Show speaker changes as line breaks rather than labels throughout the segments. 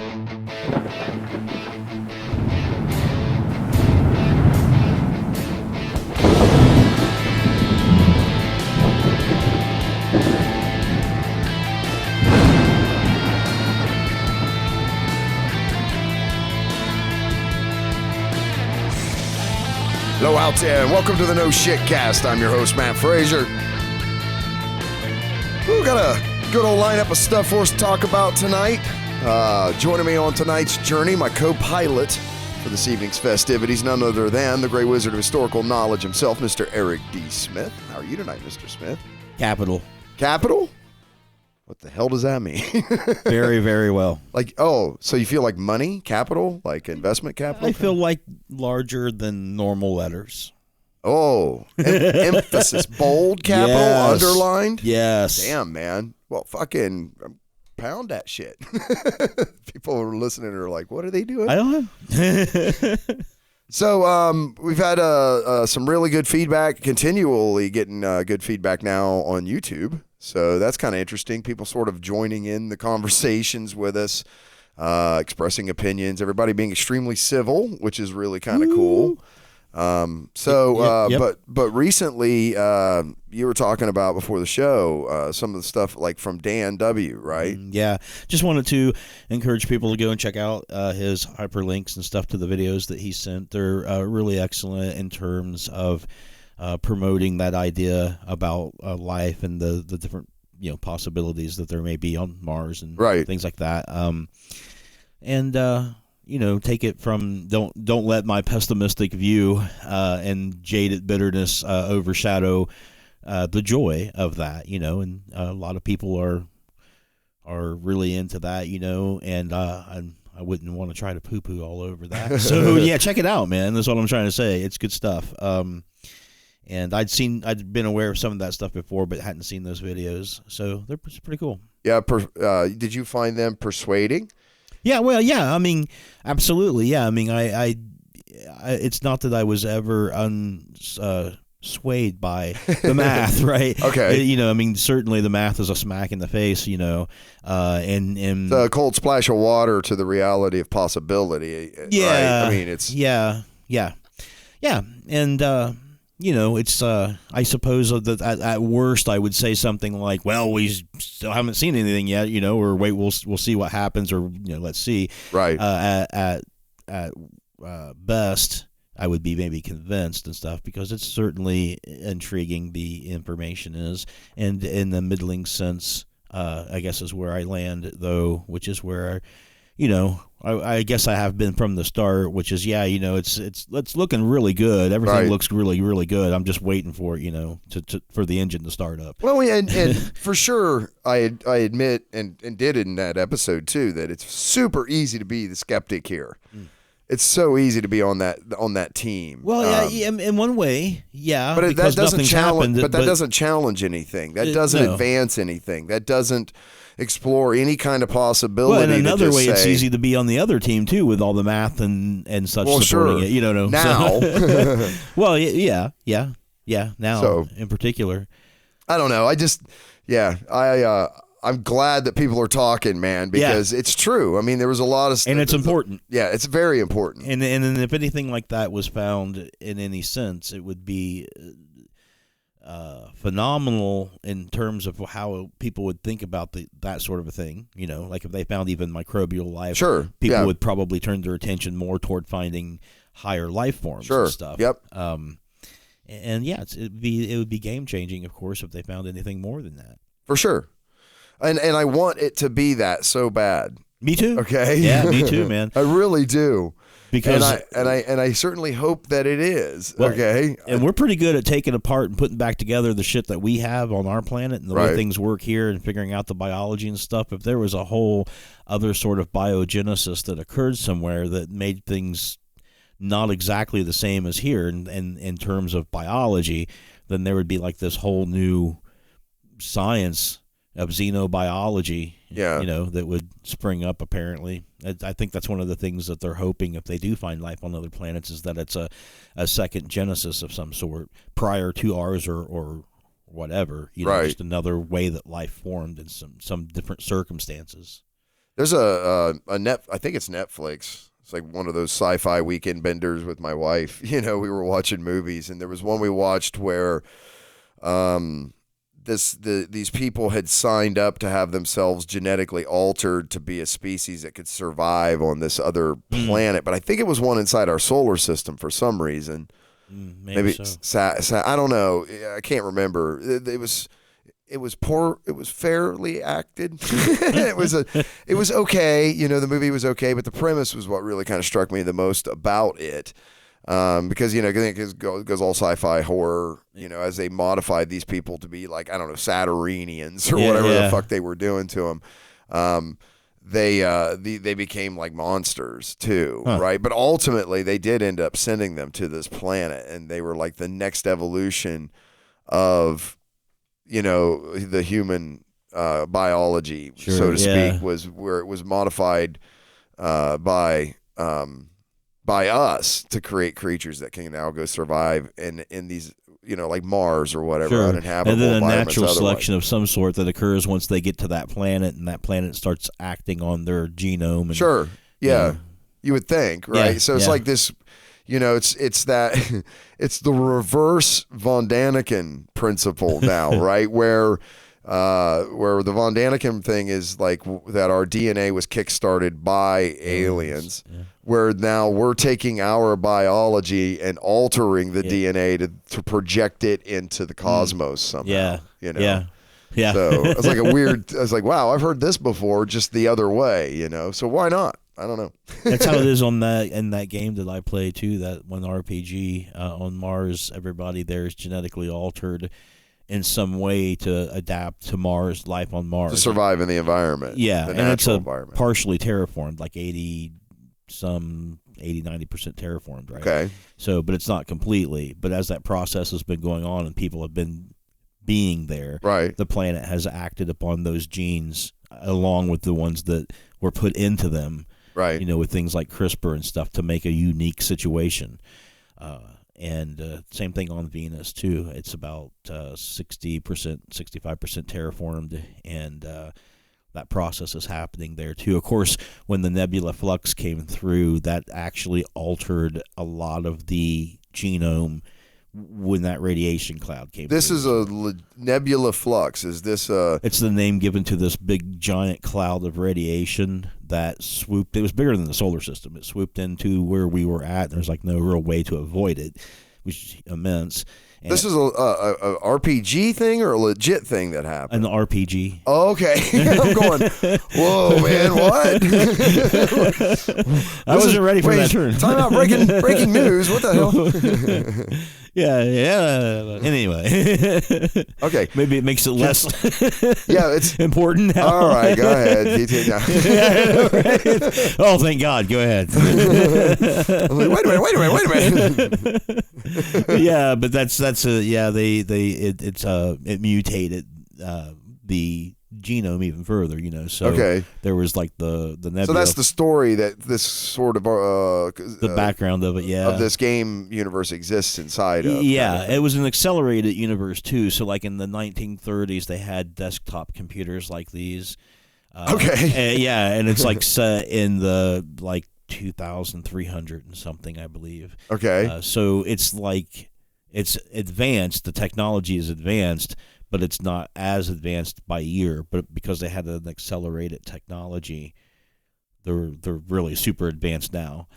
Hello out there, and welcome to the No Shit Cast. I'm your host, Matt Frazier. We've got a good old lineup of stuff for us to talk about tonight. Joining me on tonight's journey, my co-pilot for this evening's festivities, none other than the Great Wizard of Historical Knowledge himself, Mr. Eric D. Smith. How are you tonight, Mr. Smith?
Capital.
Capital? What the hell does that mean?
Very, very well.
Like, oh, so you feel like money, capital, like investment capital?
I feel like larger than normal letters.
Oh, emphasis, bold, capital,
Yes.
underlined?
Yes.
Damn, man. Well, fucking pound that shit. People are listening and are like, what are they doing?
I don't know.
So we've had some really good feedback, continually getting good feedback now on YouTube. So that's kind of interesting. People sort of joining in the conversations with us, expressing opinions, everybody being extremely civil, which is really kind of cool.
Yep.
But recently you were talking about before the show some of the stuff like from Dan W., right?
Yeah. Just wanted to encourage people to go and check out his hyperlinks and stuff to the videos that he sent. They're really excellent in terms of promoting that idea about life and the different possibilities that there may be on Mars and things like that. Take it from don't let my pessimistic view and jaded bitterness overshadow the joy of that, and a lot of people are really into that, and I wouldn't want to try to poo-poo all over that. So yeah, check it out, man. That's what I'm trying to say. It's good stuff. And I'd been aware of some of that stuff before, but hadn't seen those videos. So they're pretty cool.
Yeah. Did you find them persuading?
Yeah. Well, yeah. I mean, absolutely. Yeah. I mean, I it's not that I was ever swayed by the math, right?
Okay.
I mean, certainly the math is a smack in the face, and
the cold splash of water to the reality of possibility.
Yeah.
Right? I mean, it's
yeah. And, it's, I suppose that at worst I would say something like, well, we still haven't seen anything yet, or wait, we'll see what happens, or, let's see.
Right.
At best, I would be maybe convinced and stuff, because it's certainly intriguing, the information is, and in the middling sense, I guess is where I land, though, which is where, I guess I have been from the start, which is, it's looking really good. Everything looks really, really good. I'm just waiting for it, for the engine to start up.
Well, and for sure, I admit, and did in that episode too, that it's super easy to be the skeptic here. It's so easy to be on that team.
Well, yeah, in one way, yeah.
But that doesn't challenge.
Happened,
but that doesn't challenge anything. That doesn't advance anything. That doesn't explore any kind of possibility.
Well, in another way, it's
say,
easy to be on the other team too, with all the math and such supporting
sure.
it.
Now.
So. Well, yeah. Now, in particular,
I don't know. I'm glad that people are talking, man, because it's true. I mean, there was a lot of stuff.
And it's important.
Yeah, it's very important.
And if anything like that was found in any sense, it would be phenomenal in terms of how people would think about that sort of a thing. Like if they found even microbial life, people would probably turn their attention more toward finding higher life forms and stuff.
Yep.
It would be game changing, of course, if they found anything more than that.
For sure. And I want it to be that so bad.
Me too.
Okay.
Yeah, me too, man.
I really do.
Because
I certainly hope that it is.
Well,
okay.
And we're pretty good at taking apart and putting back together the shit that we have on our planet and the way things work here and figuring out the biology and stuff. If there was a whole other sort of biogenesis that occurred somewhere that made things not exactly the same as here in terms of biology, then there would be like this whole new science of xenobiology, that would spring up apparently. I think that's one of the things that they're hoping, if they do find life on other planets, is that it's a second genesis of some sort prior to ours or whatever, just another way that life formed in some different circumstances.
There's I think it's Netflix. It's like one of those sci-fi weekend benders with my wife. We were watching movies, and there was one we watched where these people had signed up to have themselves genetically altered to be a species that could survive on this other planet. But I think it was one inside our solar system for some reason.
Maybe so.
I don't know. I can't remember. It was poor. It was fairly acted. it was okay. The movie was okay, but the premise was what really kind of struck me the most about it. Because it goes all sci-fi horror. As they modified these people to be like, I don't know, Saturninians or whatever the fuck they were doing to them. They became like monsters too, right? But ultimately, they did end up sending them to this planet, and they were like the next evolution of, the human biology, so to speak, was where it was modified by us to create creatures that can now go survive in these, like Mars or whatever, uninhabitable
and then a
environments
natural
otherwise.
selection of some sort that occurs once they get to that planet, and that planet starts acting on their genome. And,
sure, yeah, you would think, right?
Yeah,
so it's like this, it's that it's the reverse von Daniken principle now, right? Where the von Daniken thing is like that our DNA was kickstarted by aliens. Yeah. Where now we're taking our biology and altering the DNA to project it into the cosmos somehow.
Yeah.
So it's like I was like, wow, I've heard this before, just the other way, So why not? I don't know.
That's how it is in that game that I play too. That one RPG on Mars, everybody there is genetically altered in some way to adapt to Mars, life on Mars,
to survive in the environment.
Yeah,
the
and it's
environment.
Partially terraformed, like 90% terraformed, right?
Okay.
So, but it's not completely. But as that process has been going on and people have been being there,
right,
the planet has acted upon those genes along with the ones that were put into them,
right?
With things like CRISPR and stuff to make a unique situation. And same thing on Venus too. It's about 60%, 65% terraformed, and that process is happening there too. Of course, when the nebula flux came through, that actually altered a lot of the genome when that radiation cloud came
This
through.
is a nebula flux. Is this a...
It's the name given to this big giant cloud of radiation that swooped. It was bigger than the solar system. It swooped into where we were at, and there's like no real way to avoid it, which is immense. And
this is a RPG thing or a legit thing that happened?
An RPG.
Oh, okay. I'm going, whoa, man, what?
I wasn't ready for that turn.
Time out, breaking news. What the hell?
Yeah. Anyway.
Okay.
Maybe it makes it less
it's
important now.
All right, go ahead.
Right? Oh, thank God. Go ahead.
Wait a minute.
Yeah, but it mutated the genome even further, so
okay.
There was like the nebula.
So that's the story that this sort of
the background of it,
of this game universe exists inside of.
Yeah, it was an accelerated universe too. So like in the 1930s, they had desktop computers like these.
Okay.
And it's like set in the like 2,300 and something, I believe.
Okay.
So it's like it's advanced. The technology is advanced, but it's not as advanced by year. But because they had an accelerated technology, they're really super advanced now.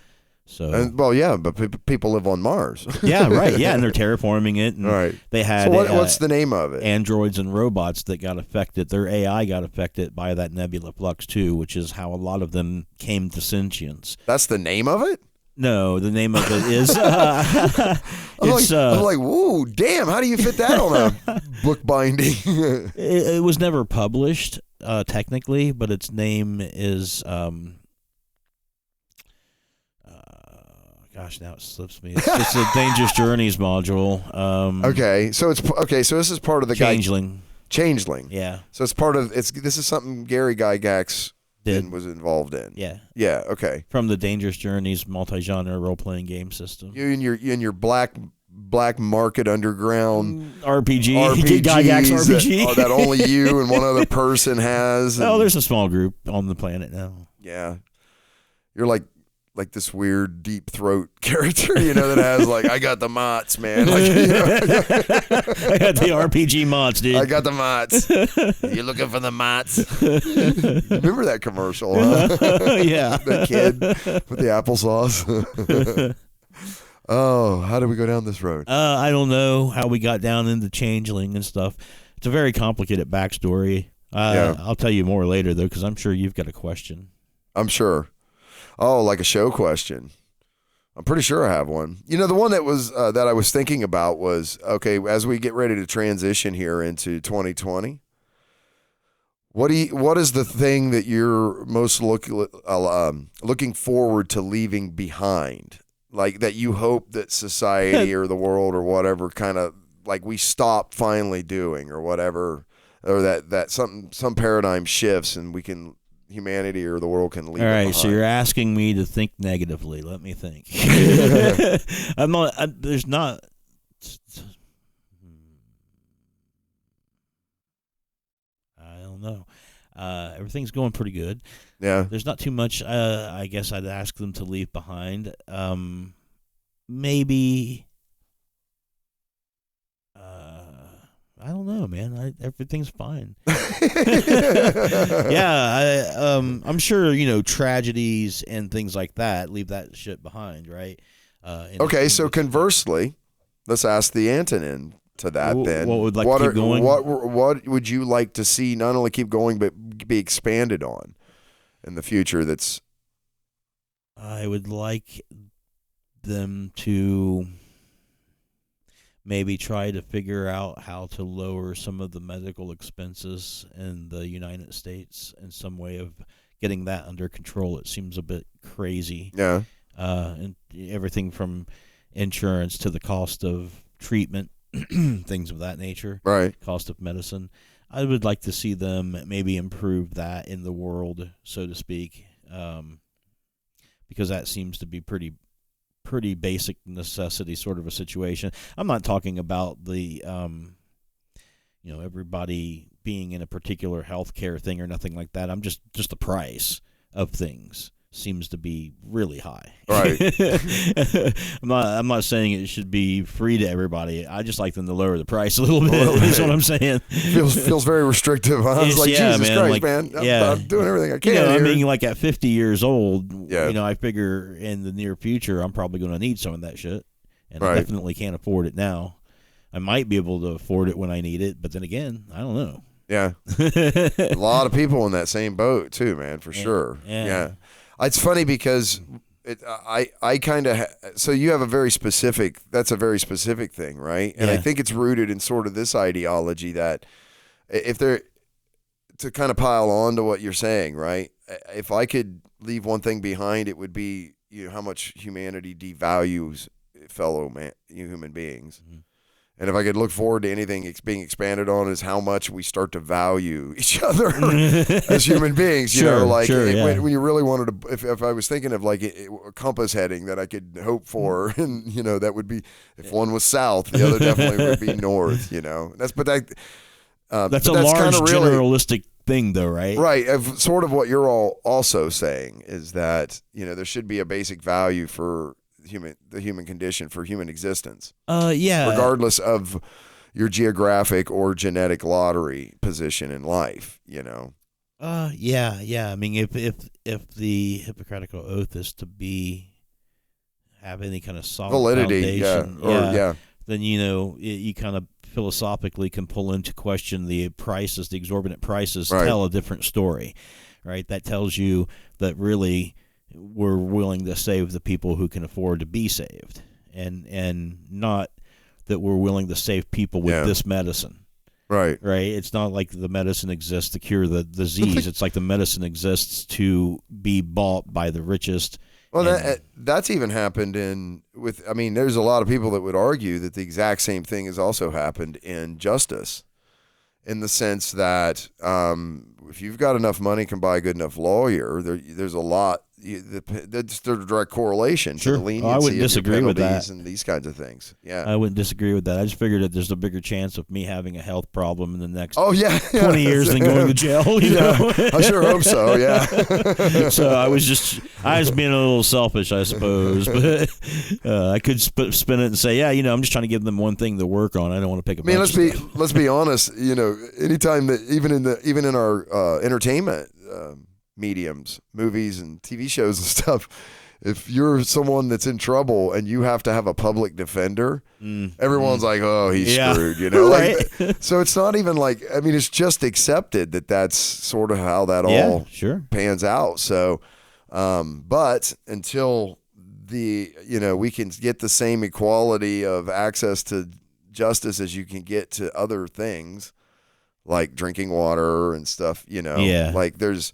So
but people live on Mars.
Yeah, right. Yeah, and they're terraforming it. And
right.
They had.
So what's the name of it?
Androids and robots that got affected. Their AI got affected by that nebula flux too, which is how a lot of them came to sentience.
That's the name of it?
No, the name of it is.
I'm like, whoa, damn! How do you fit that on a book binding?
It was never published technically, but its name is. Gosh, now it slips me. It's a Dangerous Journeys module.
So this is part of the
Changeling.
Changeling.
Yeah.
So it's part of this is something Gary Gygax was involved in.
Yeah.
Yeah. Okay.
From the Dangerous Journeys multi-genre role-playing game system.
You and your black black market underground
RPGs RPG
that only you and one other person has.
Oh, there's a small group on the planet now.
Yeah, you're like this weird deep throat character, that has I got the mots, man.
I got the RPG mots, dude.
I got the mots. You looking for the mots? Remember that commercial? Huh?
Yeah,
the kid with the applesauce. Oh, how did we go down this road?
I don't know how we got down into changeling and stuff. It's a very complicated backstory. I'll tell you more later, though, because I'm sure you've got a question.
I'm sure. Oh, like a show question. I'm pretty sure I have one. The one that was that I was thinking about was, okay, as we get ready to transition here into 2020, what is the thing that you're most looking forward to leaving behind? Like that you hope that society or the world or whatever kind of we stop finally doing or whatever, or that some paradigm shifts and humanity or the world can leave.
All right,
behind.
So you're asking me to think negatively. Let me think. I'm not. There's not. I don't know. Everything's going pretty good.
Yeah.
There's not too much. I guess I'd ask them to leave behind. Maybe. I don't know, man. Everything's fine. Yeah, I'm sure tragedies and things like that. Leave that shit behind, right?
Okay, so conversely, let's ask the antonym to that. Then,
what would keep going?
What would you like to see not only keep going but be expanded on in the future? I
would like them to maybe try to figure out how to lower some of the medical expenses in the United States and some way of getting that under control. It seems a bit crazy.
Yeah.
And everything from insurance to the cost of treatment, things of that nature.
Right.
Cost of medicine. I would like to see them maybe improve that in the world, so to speak, because that seems to be pretty basic necessity sort of a situation. I'm not talking about the everybody being in a particular healthcare thing or nothing like that. I'm just the price of things seems to be really high.
Right.
I'm not saying it should be free to everybody. I just like them to lower the price a little bit. That's what I'm saying.
Feels very restrictive. Huh? It's like,
yeah,
Jesus
man,
Christ, man. I'm doing everything I can.
I mean, at 50 years old,
yeah.
I figure in the near future I'm probably going to need some of that shit, and
right.
I definitely can't afford it now. I might be able to afford it when I need it, but then again, I don't know.
Yeah. A lot of people in that same boat too, man, for sure. Yeah. It's funny because I kind of so you have that's a very specific thing, right? And I think it's rooted in sort of this ideology that if they're to kind of pile on to what you're saying, right? If I could leave one thing behind, it would be how much humanity devalues fellow human beings. Mm-hmm. And if I could look forward to anything being expanded on, is how much we start to value each other as human beings. When you really wanted to, if I was thinking of a compass heading that I could hope for, and that would be if one was south, the other definitely would be north. That's a
large generalistic thing, though, right?
Right. Sort of what you're all also saying is that there should be a basic value for the human condition, for human existence. Regardless of your geographic or genetic lottery position in life,
Yeah. I mean, if the Hippocratic Oath is to have any kind of solid
validity,
foundation, then you kind of philosophically can pull into question the prices, the exorbitant prices,
right.
Tell a different story, right? That tells you that really we're willing to save the people who can afford to be saved, and not that we're willing to save people with this medicine. Right. It's not like the medicine exists to cure the disease. It's like the medicine exists to be bought by the richest.
Well, that's even happened there's a lot of people that would argue that the exact same thing has also happened in justice, in the sense that if you've got enough money, can buy a good enough lawyer, there's a lot. that's the direct correlation
Sure.
to the leniency
I wouldn't
of
disagree
your
with
penalties
that.
and these kinds of things. Yeah.
I wouldn't disagree with that. I just figured that there's a bigger chance of me having a health problem in the next 20 years than going to jail. You know?
I sure hope so. Yeah.
So I was being a little selfish, I suppose, but I could spin it and say, yeah, I'm just trying to give them one thing to work on. I don't want to pick a.
Let's be honest. Anytime that even in our entertainment mediums, movies and TV shows and stuff, if you're someone that's in trouble and you have to have a public defender, everyone's like, oh, he's screwed,
Right.
So it's not even like, it's just accepted that that's sort of how that all pans out. So, but until we can get the same equality of access to justice as you can get to other things like drinking water and stuff, like there's,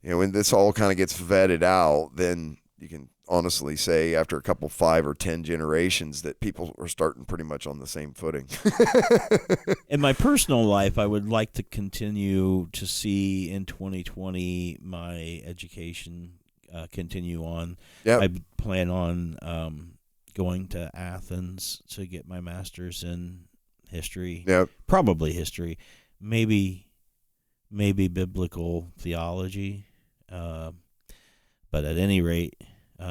when this all kind of gets vetted out, then you can honestly say after a couple 5 or 10 generations that people are starting pretty much on the same footing.
In my personal life, I would like to continue to see in 2020 my education continue on.
Yep.
I plan on going to Athens to get my master's in history.
Yep.
Probably history. Maybe biblical theology. But at any rate,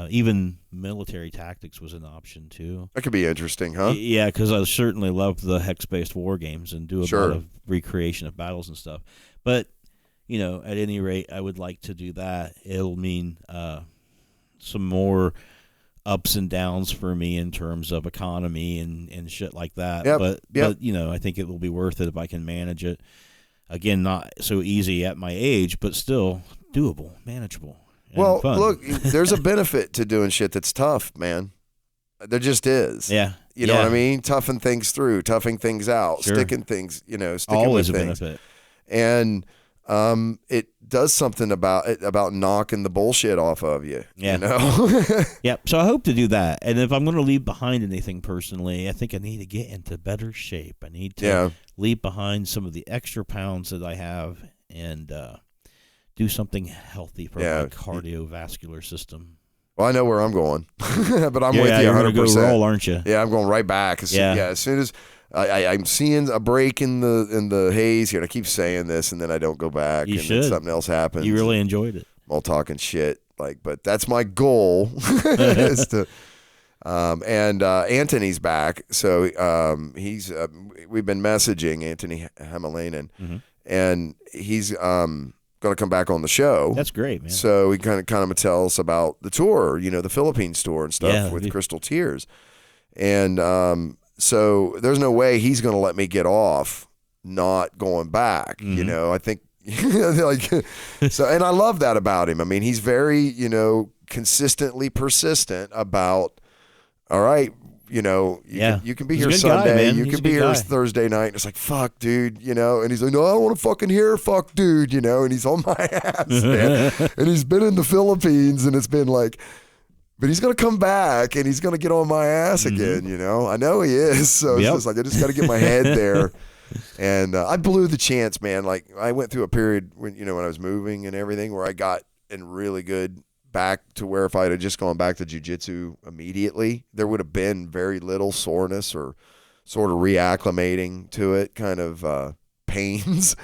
even military tactics was an option too.
That could be interesting, huh?
Yeah, because I certainly love the hex-based war games and do a lot of recreation of battles and stuff. But, at any rate, I would like to do that. It'll mean some more ups and downs for me in terms of economy and shit like that.
Yep.
But I think it will be worth it if I can manage it. Again, not so easy at my age, but still doable, manageable.
Well,
fun.
Look, there's a benefit to doing shit that's tough, man. There just is.
Yeah.
You know what I mean? Toughing things through, toughing things out, sticking things, sticking
Always
with
a
things.
benefit.
And it does something about knocking the bullshit off of you.
Yeah. Yep. So I hope to do that. And if I'm going to leave behind anything personally, I think I need to get into better shape. I need to leave behind some of the extra pounds that I have and do something healthy for my cardiovascular system.
Well, I know where I'm going, but I'm with you 100%.
You're going to go roll, aren't you?
Yeah, I'm going right back. As soon as I'm seeing a break in the haze here, and I keep saying this, and then I don't go back, then something else happens.
You really enjoyed it.
I'm all talking shit, but that's my goal is to. And Anthony's back, so he's we've been messaging Anthony Hamalainen, and he's going to come back on the show.
That's great, man.
So he kind of tell us about the tour, the Philippines tour and stuff with Crystal Tears, and so there's no way he's going to let me get off not going back. I think so, and I love that about him. I mean, he's very consistently persistent about. All right, you can be here Sunday, you can be here Thursday night. And it's like, fuck, dude, and he's like, no, I don't want to fucking hear fuck, dude, and he's on my ass, man. And he's been in the Philippines, and it's been like, but he's going to come back, and he's going to get on my ass again, I know he is. So it's just like, I just got to get my head there. And I blew the chance, man. Like, I went through a period when, when I was moving and everything where I got in really good back to where if I had just gone back to jiu-jitsu immediately, there would have been very little soreness or sort of reacclimating to it kind of pains.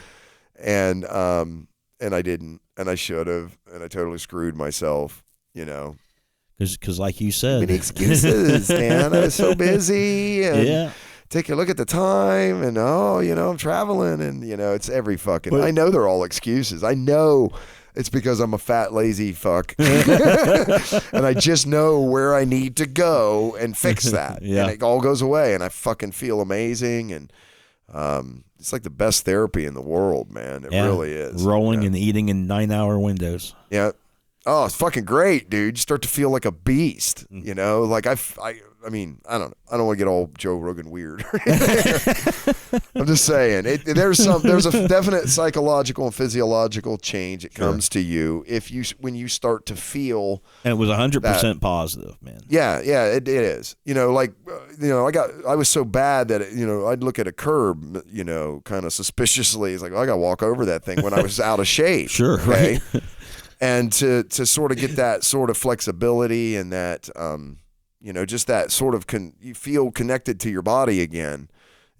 And I didn't, and I should have, and I totally screwed myself,
Because like you said.
Many excuses, man. I was so busy. And take a look at the time and, I'm traveling and, it's every fucking, I know they're all excuses. I know. It's because I'm a fat, lazy fuck. And I just know where I need to go and fix that. And it all goes away. And I fucking feel amazing. And it's like the best therapy in the world, man. It really is.
Rolling and eating in 9-hour windows.
Yeah. Oh, it's fucking great, dude. You start to feel like a beast, like I mean, I don't want to get all Joe Rogan weird. I'm just saying there's a definite psychological and physiological change that comes to you when you start to feel.
And it was 100% positive, man.
Yeah, it is. I was so bad that I'd look at a curb, kind of suspiciously. It's like, I got to walk over that thing when I was out of shape.
Sure,
okay?
Right.
And to sort of get that sort of flexibility and that, just that sort of, you feel connected to your body again.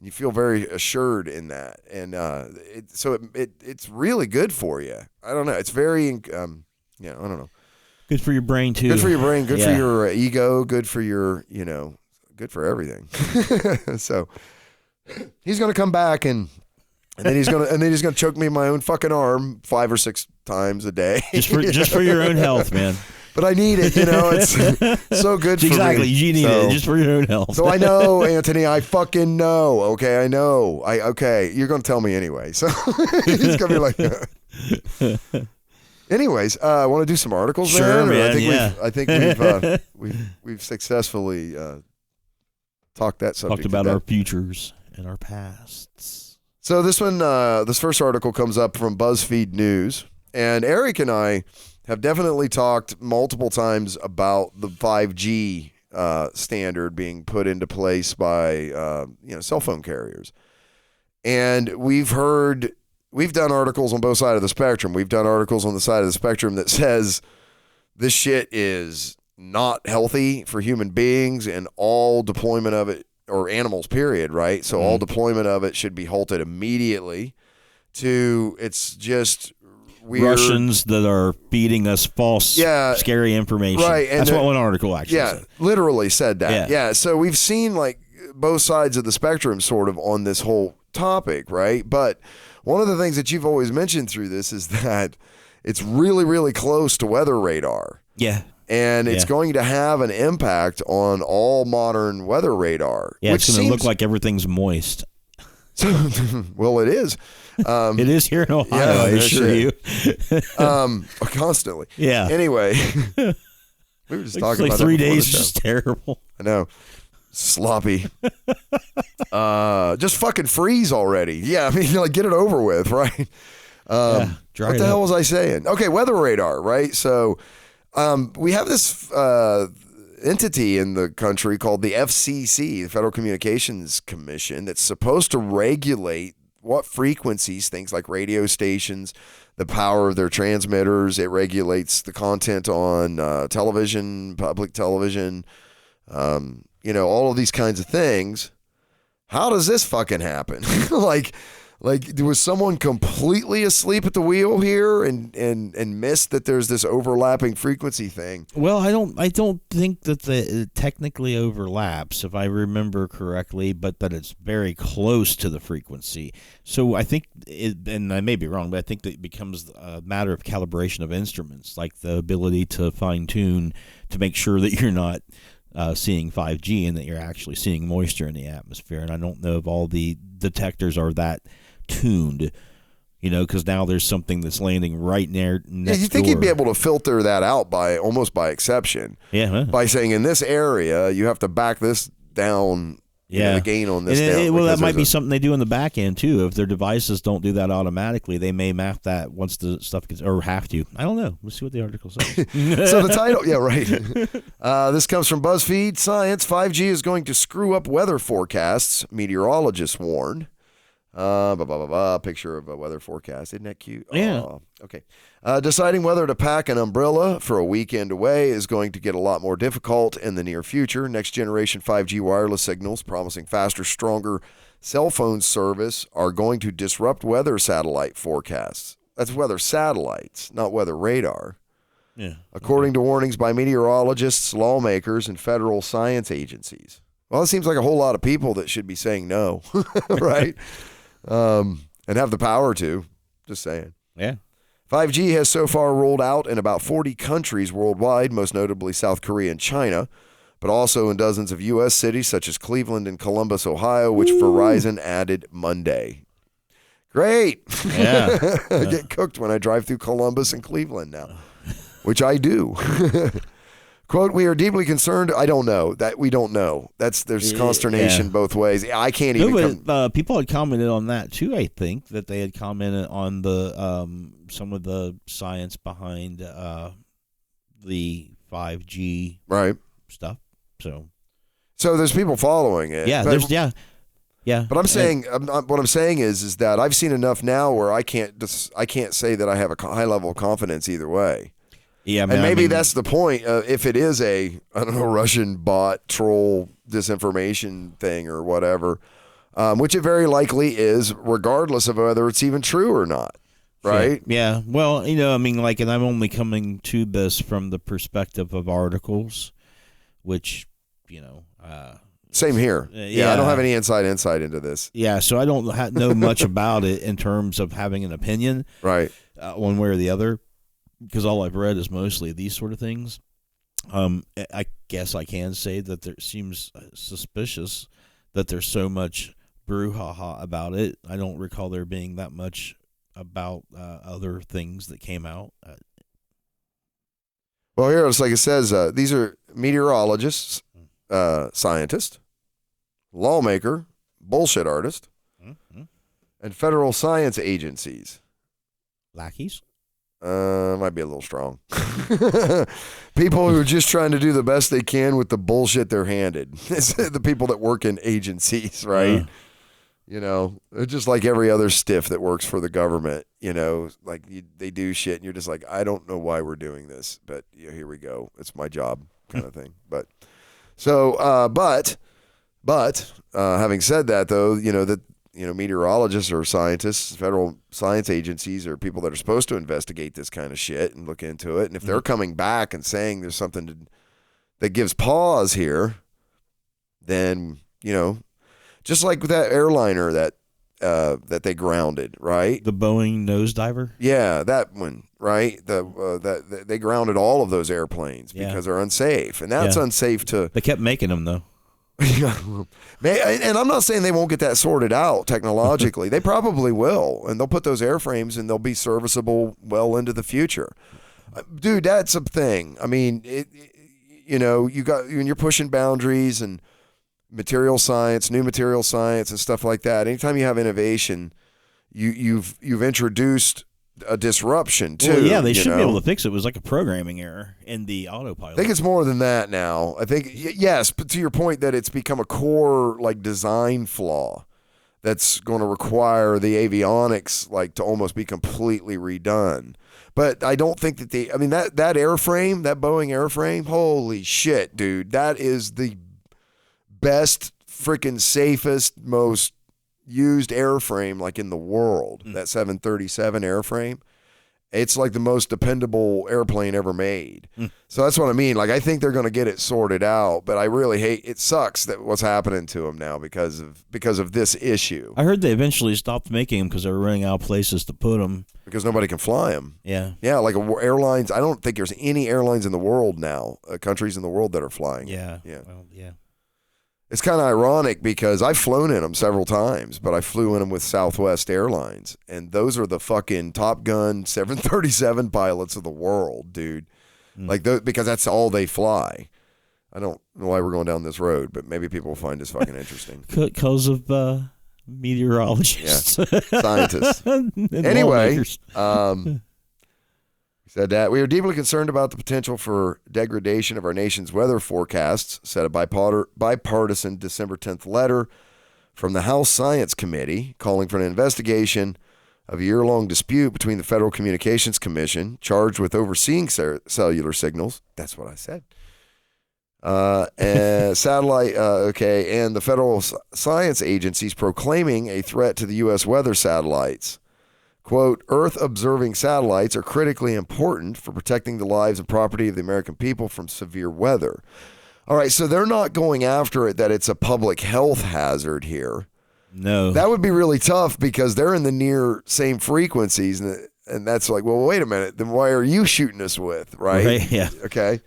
You feel very assured in that. And it's really good for you. I don't know. It's very, I don't know.
Good for your brain, too.
Good for your brain. Good for your ego. Good for your, good for everything. So he's going to come back and then he's going to choke me in my own fucking arm 5 or 6 times a day.
Just for your own health, man.
But I need it, it's so good for me.
Exactly, you need it just for your own health.
So I know, Anthony, I fucking know, okay, I know. Okay, you're going to tell me anyway. So he's going to be like, anyways, I want to do some articles,
sure, man.
I think we've successfully talked that subject.
Talked about our futures and our pasts.
So this first article comes up from BuzzFeed News, and Eric and I have definitely talked multiple times about the 5G standard being put into place by cell phone carriers. And we've done articles on both sides of the spectrum. We've done articles on the side of the spectrum that says this shit is not healthy for human beings and all deployment of it, or animals, period, right? So all deployment of it should be halted immediately. To it's just weird.
Russians that are feeding us false, scary information.
Right. And
that's what one article actually said.
Literally said that. Yeah. So we've seen like both sides of the spectrum sort of on this whole topic, right? But one of the things that you've always mentioned through this is that it's really, really close to weather radar.
Yeah.
And it's going to have an impact on all modern weather radar.
Yeah, it's going to look like everything's moist.
Well, it is.
It is here in Ohio, I assure you.
Constantly.
Yeah.
Anyway, we were just talking about
3 days is just terrible.
I know. Sloppy. Just fucking freeze already. Yeah, I mean, like, get it over with, right? What the hell was I saying? Okay, weather radar, right? So we have this entity in the country called the FCC, the Federal Communications Commission, that's supposed to regulate what frequencies, things like radio stations, the power of their transmitters. It regulates the content on television, public television, all of these kinds of things. How does this fucking happen? Like was someone completely asleep at the wheel here and missed that there's this overlapping frequency thing?
Well, I don't think that it technically overlaps, if I remember correctly, but that it's very close to the frequency. So I think and I may be wrong, but I think that it becomes a matter of calibration of instruments, like the ability to fine tune to make sure that you're not seeing 5G and that you're actually seeing moisture in the atmosphere. And I don't know if all the detectors are that tuned, because now there's something that's landing right next
you think
door.
You'd be able to filter that out almost by exception.
Yeah.
By saying in this area, you have to back this down. The gain on this down.
Well, that might be something they do in the back end too. If their devices don't do that automatically, they may map that once the stuff gets, or have to. I don't know. Let's see what the article says.
So the title, right. This comes from BuzzFeed. Science: 5G is going to screw up weather forecasts, meteorologists warn. Picture of a weather forecast. Isn't that cute?
Yeah.
Okay. Deciding whether to pack an umbrella for a weekend away is going to get a lot more difficult in the near future. Next generation 5G wireless signals promising faster, stronger cell phone service are going to disrupt weather satellite forecasts. That's weather satellites, not weather radar.
Yeah.
According to warnings by meteorologists, lawmakers, and federal science agencies. Well, it seems like a whole lot of people that should be saying no, right? And have the power to. Just saying.
Yeah.
5G has so far rolled out in about 40 countries worldwide, most notably South Korea and China, but also in dozens of U.S. cities such as Cleveland and Columbus, Ohio, which Verizon added Monday. Great.
Yeah.
I get cooked when I drive through Columbus and Cleveland now, which I do. Quote, we are deeply concerned. I don't know. That we don't know. There's consternation both ways. I can't even.
People had commented on that too. I think that they had commented on the some of the science behind the 5G stuff. So
there's people following it.
Yeah.
But I'm saying what I'm saying is that I've seen enough now where I can't say that I have a high level of confidence either way.
Yeah,
and maybe that's the point. If it is a, I don't know, Russian bot troll disinformation thing or whatever, which it very likely is, regardless of whether it's even true or not. Right?
Yeah. Well, you know, I mean, like, and I'm only coming to this from the perspective of articles, which, you know.
Same here. I don't have any insight into this.
Yeah, so I don't know much about it in terms of having an opinion.
Right.
One way or the other, because all I've read is mostly these sort of things. I guess I can say that there seems suspicious that there's so much brouhaha about it. I don't recall there being that much about other things that came out.
Well, here it's like it says, these are meteorologists, scientists, lawmaker, bullshit artist, and federal science agencies.
Lackeys?
Might be a little strong. People who are just trying to do the best they can with the bullshit they're handed. It's the people that work in agencies, right? You know, they're just like every other stiff that works for the government. You know, like they do shit, and you're just like, I don't know why we're doing this, but here we go. It's my job, kind of thing. But so, but having said that, though, meteorologists or scientists, federal science agencies, are people that are supposed to investigate this kind of shit and look into it. And if they're coming back and saying there's something that gives pause here, then, just like with that airliner that they grounded, right?
The Boeing nosediver?
Yeah, that one, right? That they grounded all of those airplanes because they're unsafe. And that's unsafe to...
They kept making them, though.
And I'm not saying they won't get that sorted out technologically. They probably will, and they'll put those airframes and they'll be serviceable well into the future. Dude, that's a thing. I mean, when you're pushing boundaries and new material science and stuff like that. Anytime you have innovation, you've introduced a disruption too.
Well, yeah, they should be able to fix it. It was like a programming error in the autopilot.
I think it's more than that now. I think yes, but to your point that it's become a core design flaw that's going to require the avionics to almost be completely redone. But I don't think that that airframe, that Boeing airframe, holy shit, dude, that is the best freaking safest, most used airframe in the world. That 737 airframe, it's the most dependable airplane ever made. So that's what I mean. I think they're going to get it sorted out, but I really it sucks that what's happening to them now because of this issue.
I heard they eventually stopped making them because they were running out of places to put them
because nobody can fly them.
Yeah,
airlines. I don't think there's any airlines in the world now, countries in the world that are flying.
Yeah. Well, yeah.
It's kind of ironic because I've flown in them several times, but I flew in them with Southwest Airlines, and those are the fucking Top Gun 737 pilots of the world, dude. Because that's all they fly. I don't know why we're going down this road, but maybe people will find this fucking interesting.
Because of meteorologists.
Yeah, scientists. Anyway, said that we are deeply concerned about the potential for degradation of our nation's weather forecasts, said a bipartisan December 10th letter from the House Science Committee calling for an investigation of a year-long dispute between the Federal Communications Commission, charged with overseeing cellular signals. That's what I said. And satellite, and the federal science agencies proclaiming a threat to the U.S. weather satellites. Quote, Earth-observing satellites are critically important for protecting the lives and property of the American people from severe weather. All right, so they're not going after it that it's a public health hazard here.
No.
That would be really tough because they're in the near same frequencies, and that's well, wait a minute, then why are you shooting us with, right?
Yeah.
Okay.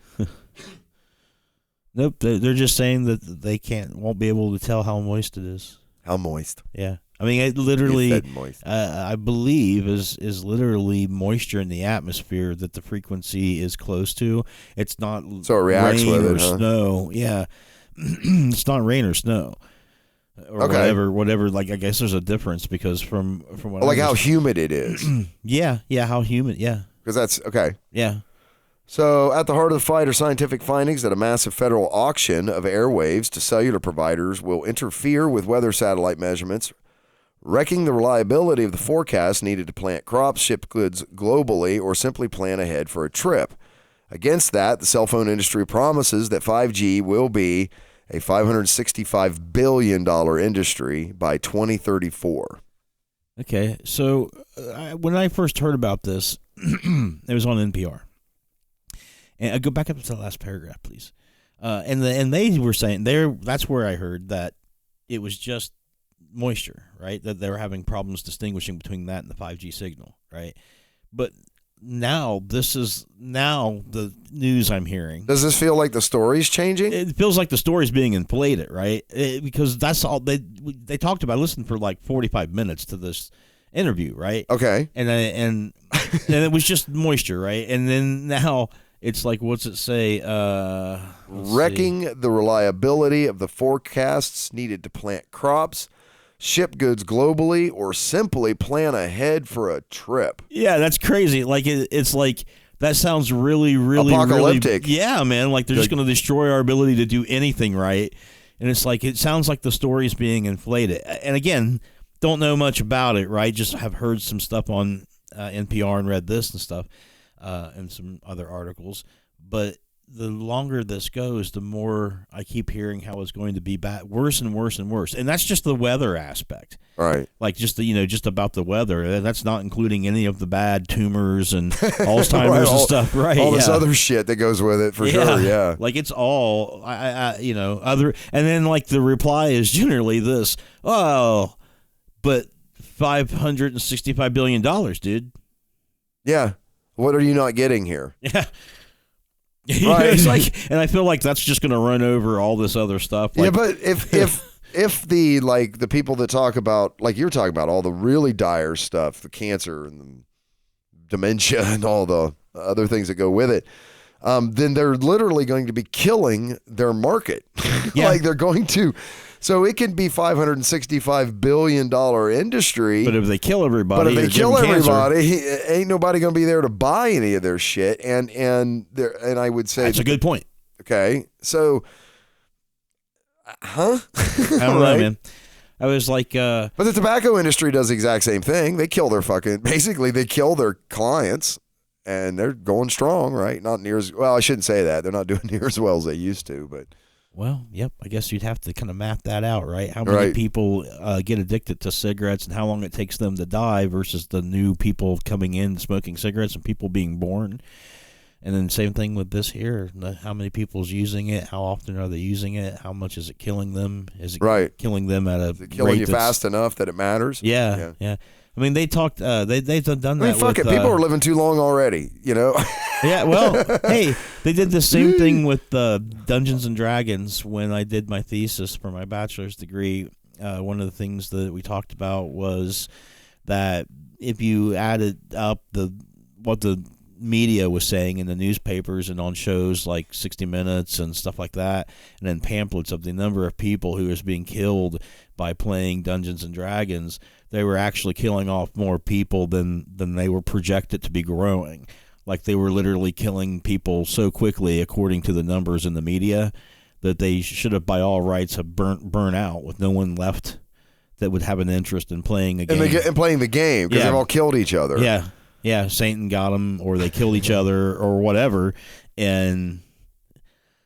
Nope, they're just saying that they won't be able to tell how moist it is.
How moist?
Yeah. I mean, it literally, I believe, is literally moisture in the atmosphere that the frequency is close to. It's not
so it reacts
rain
with
or
it, huh?
snow. Yeah, it's not rain or snow or whatever. I guess there's a difference because from what
how humid it is.
Yeah, how humid. Yeah,
because that's okay.
Yeah.
So, at the heart of the fight are scientific findings that a massive federal auction of airwaves to cellular providers will interfere with weather satellite measurements, wrecking the reliability of the forecast needed to plant crops, ship goods globally, or simply plan ahead for a trip. Against that, the cell phone industry promises that 5G will be a $565 billion industry by 2034.
Okay, so when I first heard about this, it was on NPR. And I go back up to the last paragraph, please. And they were saying that's where I heard that it was just moisture, right? That they were having problems distinguishing between that and the 5G signal, right? But now the news I'm hearing.
Does this feel like the story's changing?
It feels like the story's being inflated, right? Because that's all they talked about. I listened for like 45 minutes to this interview, right?
Okay.
And it was just moisture, right? And then now it's like, what's it say?
Wrecking the reliability of the forecasts needed to plant crops, ship goods globally, or simply plan ahead for a trip.
Yeah, that's crazy. Like it's like that sounds really, really
apocalyptic.
Really, yeah, man. Like they're just going to destroy our ability to do anything, right? And it's like it sounds like the story's being inflated. And again, don't know much about it, right? Just have heard some stuff on NPR and read this and stuff, and some other articles. But the longer this goes, the more I keep hearing how it's going to be worse and worse and worse. And that's just the weather aspect.
Right.
Like just just about the weather. And that's not including any of the bad tumors and Alzheimer's
right,
and stuff. Right.
All this other shit that goes with it for sure. Yeah.
Like it's all, other. And then like the reply is generally this, oh, but $565 billion, dude.
Yeah. What are you not getting here?
Yeah. Right. It's like, and I feel like that's just going to run over all this other stuff. Like,
yeah, but if the people that talk about, like you're talking about, all the really dire stuff, the cancer and the dementia and all the other things that go with it, then they're literally going to be killing their market.
Yeah.
Like they're going to. So it can be $565 billion industry.
But if they kill everybody,
ain't nobody going to be there to buy any of their shit. And I would say
that's a good point.
Okay, so, I
don't know, man. I was like,
but the tobacco industry does the exact same thing. They kill their they kill their clients, and they're going strong, right? Not near as well. I shouldn't say that. They're not doing near as well as they used to, but.
Well, yep. I guess you'd have to kind of map that out, right? How many people get addicted to cigarettes and how long it takes them to die versus the new people coming in smoking cigarettes and people being born. And then same thing with this here. How many people's using it? How often are they using it? How much is it killing them? Is it killing them at a
is it killing you fast enough that it matters?
Yeah. I mean, they talked. They've done that. I mean,
fuck it. People are living too long already.
Yeah. Well, hey, they did the same thing with Dungeons and Dragons when I did my thesis for my bachelor's degree. One of the things that we talked about was that if you added up what the media was saying in the newspapers and on shows like 60 Minutes and stuff like that, and then pamphlets of the number of people who was being killed by playing Dungeons and Dragons, they were actually killing off more people than they were projected to be growing. Like they were literally killing people so quickly, according to the numbers in the media, that they should have, by all rights, have burnt out with no one left that would have an interest in playing a game.
And playing the game because they've all killed each other.
Yeah, Satan got them, or they killed each other, or whatever. And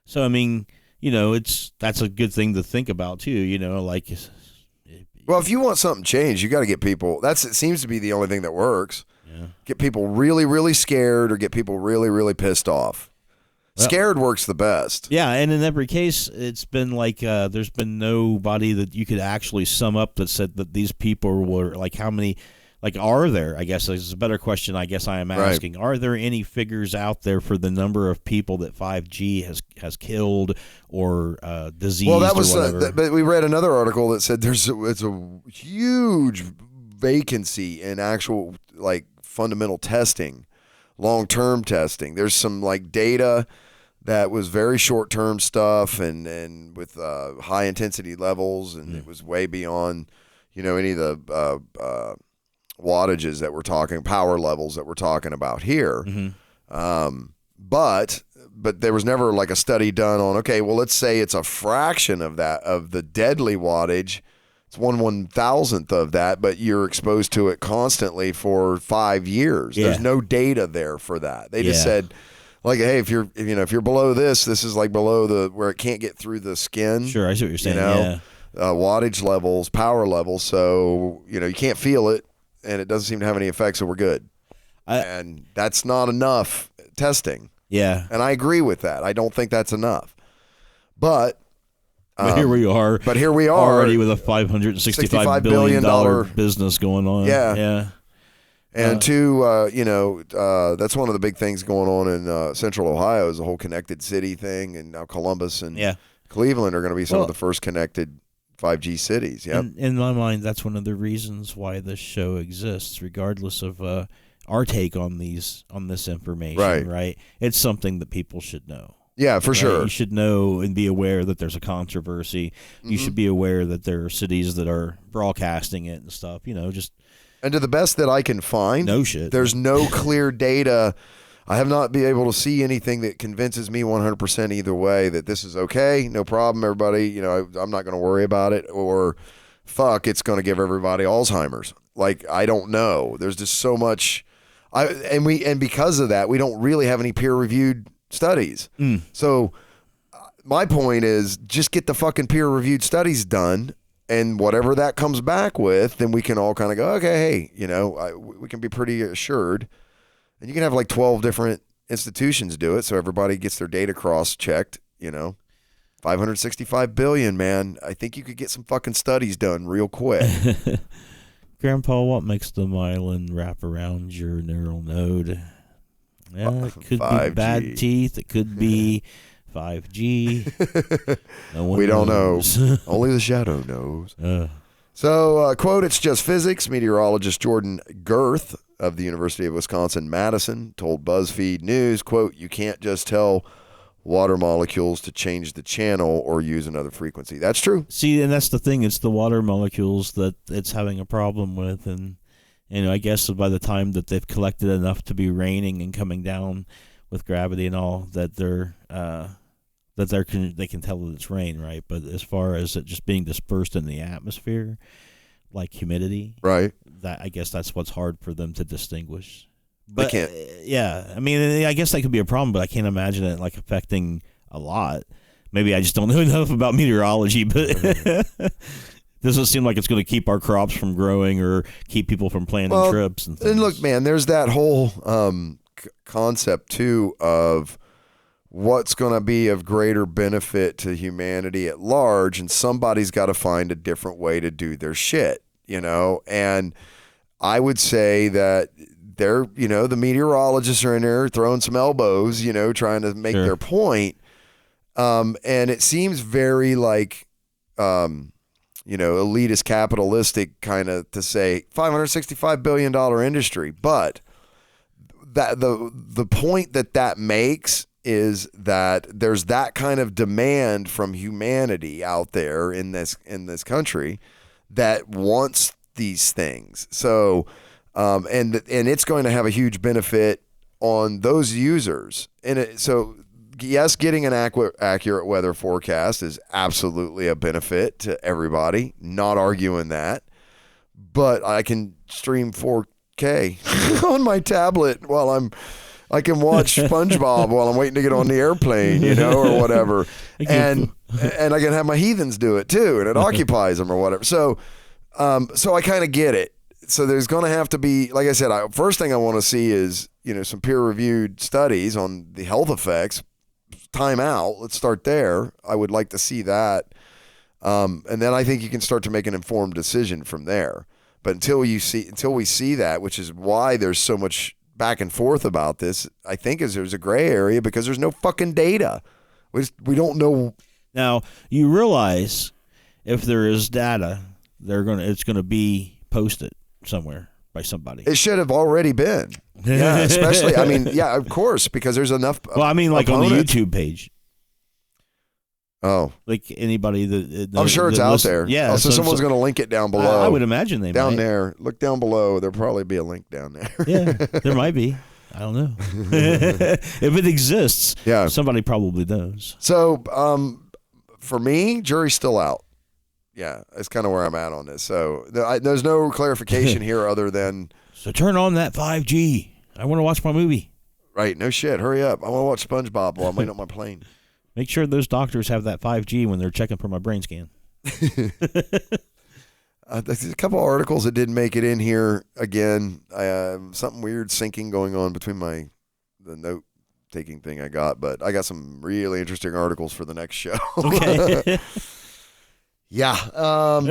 so, I mean, that's a good thing to think about too. Like.
Well, if you want something changed, you got to get people. It seems to be the only thing that works. Yeah. Get people really, really scared, or get people really, really pissed off. Well, scared works the best.
Yeah, and in every case, it's been like there's been nobody that you could actually sum up that said that these people were like how many. Like, are there, I guess is a better question I guess I am asking, Are there any figures out there for the number of people that 5G has killed or diseased or whatever?
But we read another article that said it's a huge vacancy in actual, like, fundamental testing, long-term testing. There's some, like, data that was very short-term stuff and with high-intensity levels, and it was way beyond, any of the wattages that we're talking, power levels that we're talking about here. Mm-hmm. But there was never like a study done on, okay, well, let's say it's a fraction of that, of the deadly wattage. It's 1/1000th of that, but you're exposed to it constantly for 5 years. Yeah. There's no data there for that. They just said, Like, hey, if you're below this is like below where it can't get through the skin.
Sure, I see what you're saying.
Wattage levels, power levels. So you can't feel it, and it doesn't seem to have any effect. So we're good. And that's not enough testing.
Yeah,
and I agree with that. I don't think that's enough. But
here we are.
But here we are
already with a $565 billion business going on.
Yeah. And two, that's one of the big things going on in Central Ohio is the whole connected city thing, and now Columbus and Cleveland are going to be some of the first connected 5G cities. Yeah.
In my mind, that's one of the reasons why this show exists, regardless of our take on this information. Right? It's something that people should know.
Yeah, for sure.
You should know and be aware that there's a controversy. You should be aware that there are cities that are broadcasting it and stuff.
And to the best that I can find, there's no clear data. I have not been able to see anything that convinces me 100% either way that this is okay, no problem, everybody. I'm not going to worry about it, or fuck, it's going to give everybody Alzheimer's. Like, I don't know. There's just so much, and because of that, we don't really have any peer-reviewed studies. So my point is, just get the fucking peer-reviewed studies done. And whatever that comes back with, then we can all kind of go, okay, hey, we can be pretty assured. And you can have like 12 different institutions do it, so everybody gets their data cross-checked, 565 billion, man. I think you could get some fucking studies done real quick.
Grandpa, what makes the myelin wrap around your neural node? It could 5G. Be bad teeth. It could be 5G.
We don't know. Only the shadow knows. So, quote, it's just physics. Meteorologist Jordan Girth of the University of Wisconsin-Madison told BuzzFeed News, quote, you can't just tell water molecules to change the channel or use another frequency. That's true.
See, and that's the thing. It's the water molecules that it's having a problem with. And I guess by the time that they've collected enough to be raining and coming down with gravity and all, that they can tell that it's rain, right? But as far as it just being dispersed in the atmosphere, like humidity,
right?
That, I guess that's what's hard for them to distinguish. But
they can't.
Yeah, I mean, I guess that could be a problem, but I can't imagine it like affecting a lot. Maybe I just don't know enough about meteorology, but doesn't seem like it's going to keep our crops from growing or keep people from planning trips and things.
And look, man, there's that whole concept too of what's going to be of greater benefit to humanity at large, and somebody's got to find a different way to do their shit, and I would say that the meteorologists are in there throwing some elbows, trying to make their point, and it seems very like elitist capitalistic kind of to say $565 billion industry, but that the point that makes is that there's that kind of demand from humanity out there in this country that wants these things. So, and it's going to have a huge benefit on those users. So yes, getting an accurate weather forecast is absolutely a benefit to everybody. Not arguing that, but I can stream 4K on my tablet while I can watch SpongeBob while I'm waiting to get on the airplane, or whatever. And I can have my heathens do it too, and it occupies them or whatever. So I kind of get it. So there's going to have to be, like I said, first thing I want to see is, some peer-reviewed studies on the health effects. Time out. Let's start there. I would like to see that. And then I think you can start to make an informed decision from there. But until we see that, which is why there's so much back and forth about this, I think there's a gray area because there's no fucking data. We don't know. Now,
you realize if there is data, it's gonna be posted somewhere by somebody.
It should have already been. Yeah, especially, of course, because there's enough.
Well, I mean, like
opponents.
On the YouTube page.
Oh,
like anybody that
I'm sure it's out there.
Yeah,
so someone's going to link it down below.
I would imagine they
down
might.
there. Look down below. There'll probably be a link down there.
Yeah, there might be. I don't know. If it exists, somebody probably knows.
So, for me, jury's still out. Yeah, that's kind of where I'm at on this. So there's no clarification here other than
so turn on that 5G. I want to watch my movie.
Right, no shit. Hurry up. I want to watch SpongeBob while I'm waiting on my plane.
Make sure those doctors have that 5G when they're checking for my brain scan.
There's a couple articles that didn't make it in here. Again, something weird syncing going on between the note-taking thing I got, but I got some really interesting articles for the next show.
Okay.
Yeah.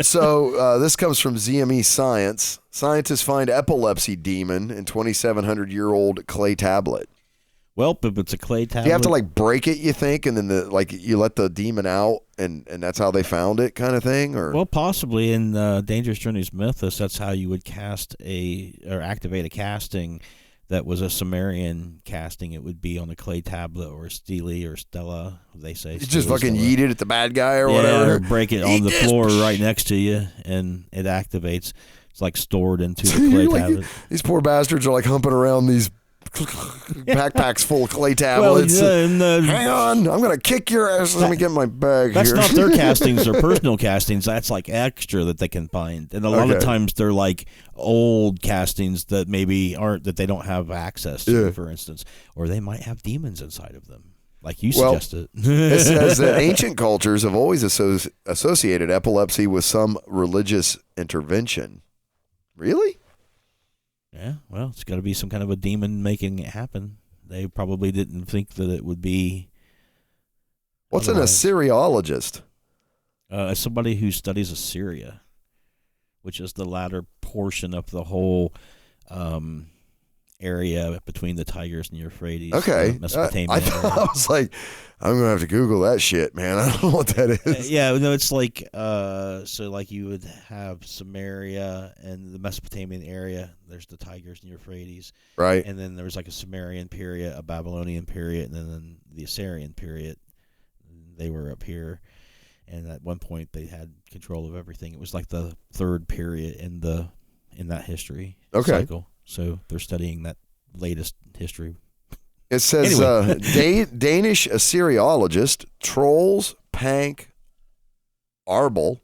So this comes from ZME Science. Scientists find epilepsy demon in 2,700 year-old clay tablet.
Well, if it's a clay tablet,
Do you have to like break it, you think, and then you let the demon out, and that's how they found it, kind of thing, or?
Well, possibly in Dangerous Journeys Mythos, that's how you would activate a casting that was a Sumerian casting. It would be on a clay tablet or a Stele or Stella, they say.
You just fucking yeet it at the bad guy or whatever.
Or break it on the floor right next to you, and it activates. It's like stored into the clay tablet.
These poor bastards are like humping around these backpacks full of clay tablets.
Well,
hang on, I'm gonna kick your ass. Let me get my bag.
That's
here.
not their castings or personal castings. That's like extra that they can find, and a lot of times they're like old castings that maybe that they don't have access to, for instance, or they might have demons inside of them, like you suggested.
It says that ancient cultures have always associated epilepsy with some religious intervention. Really?
Yeah, well, it's got to be some kind of a demon making it happen. They probably didn't think that it would be.
What's an Assyriologist?
Somebody who studies Assyria, which is the latter portion of the whole area between the Tigris and the Euphrates.
Okay.
Mesopotamia.
I was like, I'm going to have to Google that shit, man. I don't know what that is.
Yeah, no, it's like, so like you would have Samaria and the Mesopotamian area. There's the Tigris and the Euphrates.
Right.
And then there was like a Sumerian period, a Babylonian period, and then the Assyrian period. They were up here. And at one point they had control of everything. It was like the third period in that history cycle. So they're studying that latest history.
It says Danish Assyriologist Trolls Pank Arbel,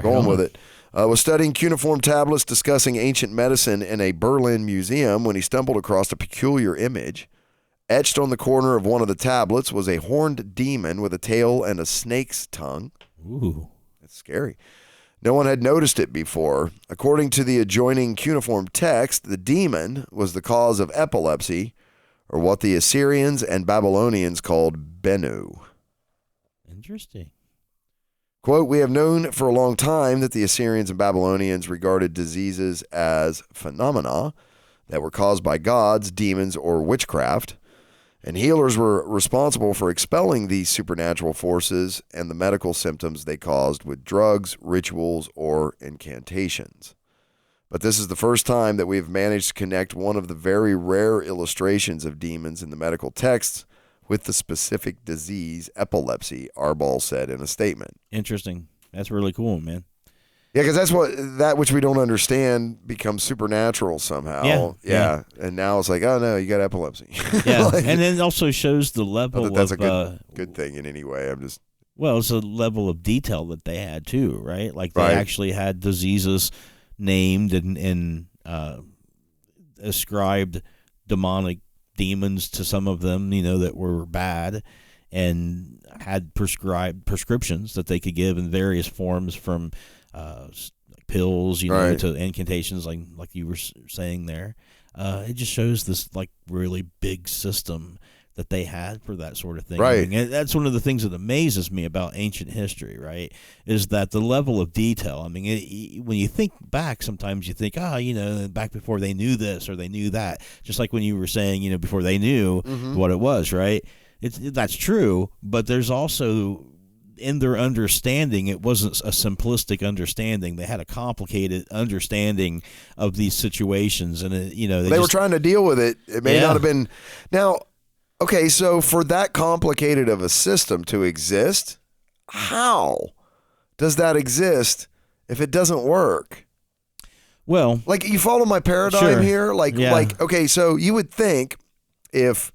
going with it, was studying cuneiform tablets discussing ancient medicine in a Berlin museum when he stumbled across a peculiar image. Etched on the corner of one of the tablets was a horned demon with a tail and a snake's tongue.
Ooh.
That's scary. No one had noticed it before. According to the adjoining cuneiform text, the demon was the cause of epilepsy, or what the Assyrians and Babylonians called Bennu.
Interesting.
Quote, we have known for a long time that the Assyrians and Babylonians regarded diseases as phenomena that were caused by gods, demons, or witchcraft, and healers were responsible for expelling these supernatural forces and the medical symptoms they caused with drugs, rituals, or incantations. But this is the first time that we have managed to connect one of the very rare illustrations of demons in the medical texts with the specific disease, epilepsy, Arbal said in a statement.
Interesting. That's really cool, man.
Yeah, because that which we don't understand becomes supernatural somehow. Yeah. And now it's like, oh no, you got epilepsy.
Yeah, like, and then it also shows the level of...
That's a good thing in any way.
Well, it's a level of detail that they had too, right? Like they actually had diseases named and ascribed demonic demons to some of them, that were bad, and had prescribed prescriptions that they could give in various forms, from pills, to incantations, like you were saying there. It just shows this like really big system that they had for that sort of thing.
Right.
I mean, that's one of the things that amazes me about ancient history, right, is that the level of detail. I mean, when you think back, sometimes you think, back before they knew this or they knew that, just like when you were saying, before they knew what it was, right? That's true, but there's also, in their understanding, it wasn't a simplistic understanding. They had a complicated understanding of these situations, and they
were trying to deal with it. It may not have been. Now, okay, so for that complicated of a system to exist, how does that exist if it doesn't work?
Well,
like, you follow my paradigm here? Like, okay, so you would think if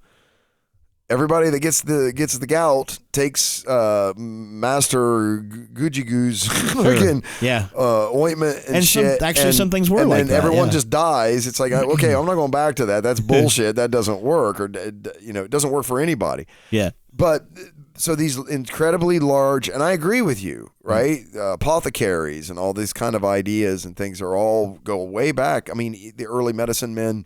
everybody that gets the gout takes Master Gucci Goo's fucking ointment and shit.
Some things were like that.
And everyone just dies. It's like, okay, I'm not going back to that. That's bullshit. That doesn't work, or it doesn't work for anybody.
Yeah.
But so these incredibly large, and I agree with you, right? Apothecaries and all these kind of ideas and things are all go way back. I mean, the early medicine men.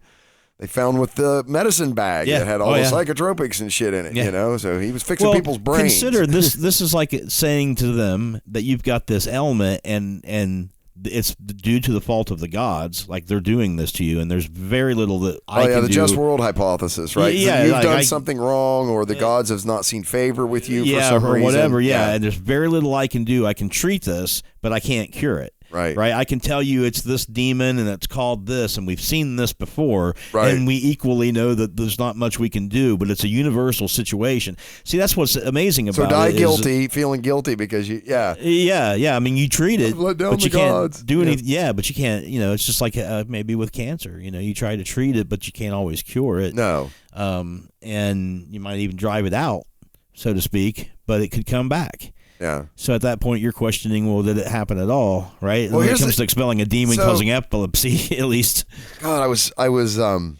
They found with the medicine bag that had all the psychotropics and shit in it, so he was fixing people's brains.
Consider this is like saying to them that you've got this ailment and it's due to the fault of the gods, like they're doing this to you, and there's very little that I can do.
The just world hypothesis, right?
Yeah,
you've done something wrong, or the gods have not seen favor with you for some reason.
Or whatever, and there's very little I can do. I can treat this, but I can't cure it.
Right.
I can tell you it's this demon and it's called this, and we've seen this before, and we equally know that there's not much we can do, but it's a universal situation. See, that's what's amazing about it.
So die guilty, feeling guilty because you,
I mean, you treat it, but you can't do anything.
Yeah,
but you can't. It's just like maybe with cancer. You try to treat it, but you can't always cure it.
No.
And you might even drive it out, so to speak, but it could come back.
Yeah.
So at that point, you're questioning, well, did it happen at all, right?
Well,
when it comes to expelling a demon causing epilepsy, at least.
God, I was.
And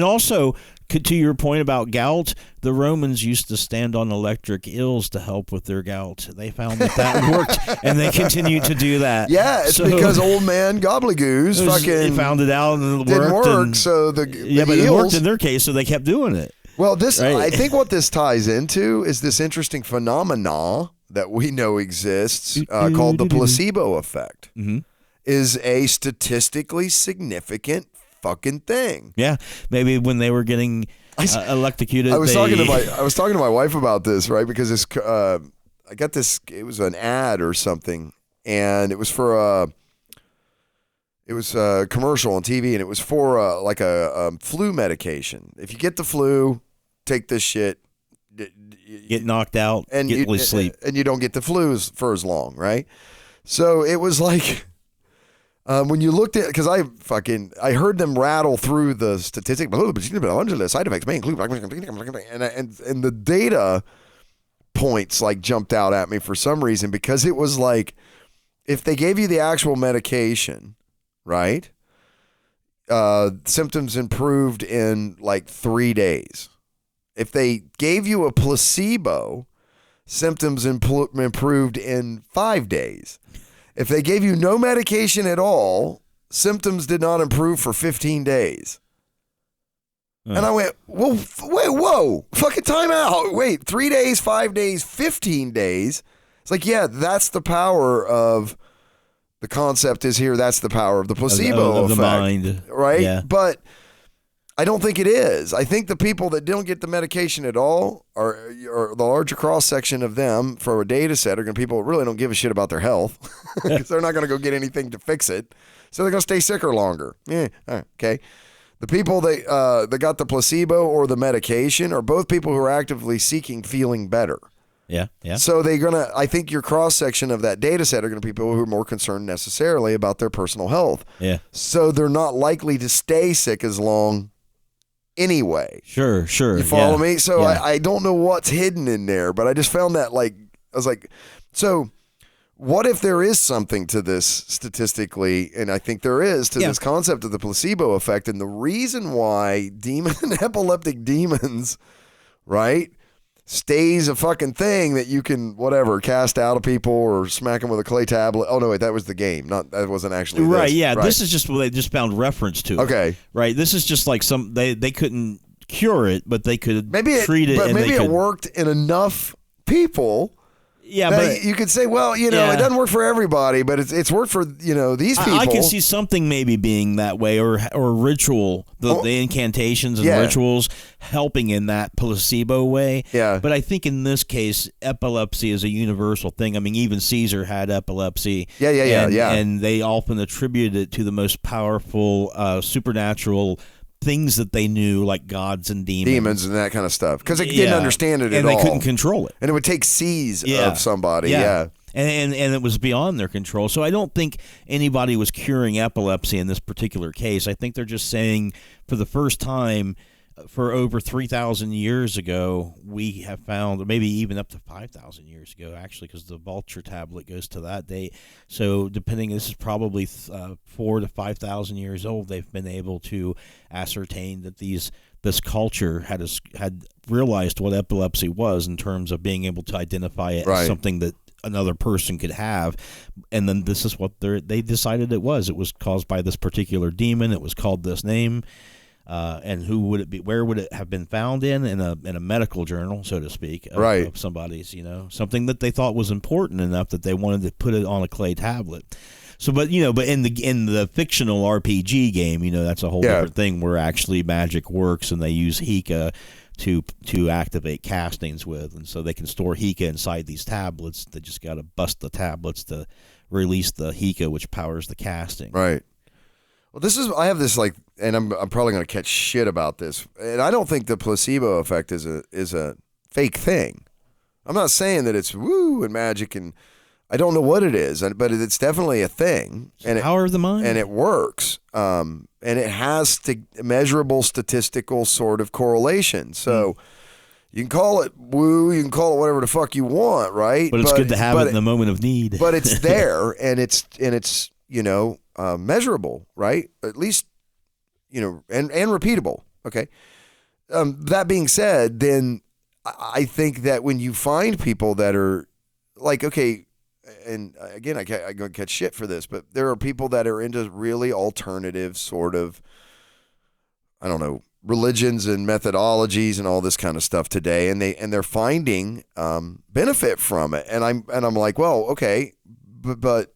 also, to your point about gout, the Romans used to stand on electric eels to help with their gout. They found that worked, and they continue to do that.
Yeah, it's because old man gobblegoos fucking
found it out and it
didn't
worked.
Work, so but
eels, it worked in their case, so they kept doing it.
Well, I think what this ties into is this interesting phenomena that we know exists called the placebo effect.
Mm-hmm.
Is a statistically significant fucking thing.
Yeah, maybe when they were getting electrocuted.
I was talking to my wife about this, right? Because this, I got this. It was an ad or something, and it was for It was a commercial on TV, and it was for like a flu medication. If you get the flu, take this shit.
Get knocked out and lose sleep.
And you don't get the flu for as long, right? So it was like when you looked at, because I heard them rattle through the statistic, side effects may include, and the data points like jumped out at me for some reason, because it was like, if they gave you the actual medication, right? Symptoms improved in like 3 days. If they gave you a placebo, symptoms improved in 5 days. If they gave you no medication at all, symptoms did not improve for 15 days. And I went, whoa, fucking time out. Wait, 3 days, 5 days, 15 days. It's like, yeah, that's the power of the concept is here. That's the power of the placebo
of
effect,
the mind,
right?
Yeah.
But I don't think it is. I think the people that don't get the medication at all are the larger cross section of them for a data set are going to people who really don't give a shit about their health because they're not going to go get anything to fix it. So they're going to stay sicker longer. Yeah, okay. The people that got the placebo or the medication are both people who are actively seeking feeling better.
Yeah, yeah.
So I think your cross section of that data set are going to be people who are more concerned necessarily about their personal health.
Yeah.
So they're not likely to stay sick as long anyway.
Sure.
You follow me? So I don't know what's hidden in there, but I just found that I was like, so what if there is something to this statistically, and I think there is, to this concept of the placebo effect, and the reason why epileptic demons, right, stays a fucking thing that you can cast out of people or smack them with a clay tablet. Oh no, wait, that was the game. That wasn't actually
right.
This.
Yeah,
right.
This is just what they just found reference to.
Okay,
right. This is just like they couldn't cure it, but they could treat it.
But maybe it worked in enough people.
Yeah, but
you could say, well, it doesn't work for everybody, but it's worked for these people.
I can see something maybe being that way, or ritual, the incantations and rituals helping in that placebo way.
Yeah.
But I think in this case, epilepsy is a universal thing. I mean, even Caesar had epilepsy.
Yeah.
And they often attributed it to the most powerful supernatural things that they knew, like gods and demons
and that kind of stuff, because they didn't understand it at all,
and they couldn't control it,
and it would take seize of somebody. And
it was beyond their control. So I don't think anybody was curing epilepsy in this particular case. I think they're just saying, for the first time, for over 3,000 years ago, we have found, maybe even up to 5,000 years ago, actually, because the Vulture tablet goes to that date. So depending, this is probably 4,000 to 5,000 years old. They've been able to ascertain that this culture had realized what epilepsy was in terms of being able to identify it as something that another person could have, and then this is what they decided it was. It was caused by this particular demon. It was called this name. And who would it be? Where would it have been found in a medical journal, so to speak, of somebody's, something that they thought was important enough that they wanted to put it on a clay tablet. So, but in the fictional RPG game, that's a whole different thing where actually magic works, and they use Hika to activate castings with, and so they can store Hika inside these tablets. They just got to bust the tablets to release the Hika, which powers the casting.
Right. Well, I have this and I'm probably going to catch shit about this, and I don't think the placebo effect is a fake thing. I'm not saying that it's woo and magic, and I don't know what it is, but it's definitely a thing.
And power of the mind,
and it works. And it has measurable statistical sort of correlation. So you can call it woo, you can call it whatever the fuck you want, right?
But it's good to have it in the moment of need.
But it's there, and it's measurable, right? At least, and repeatable. Okay. That being said, then I think that when you find people that are like, okay, and again, I'm going to catch shit for this, but there are people that are into really alternative sort of, I don't know, religions and methodologies and all this kind of stuff today, and they're finding benefit from it, and I'm like, well, okay, but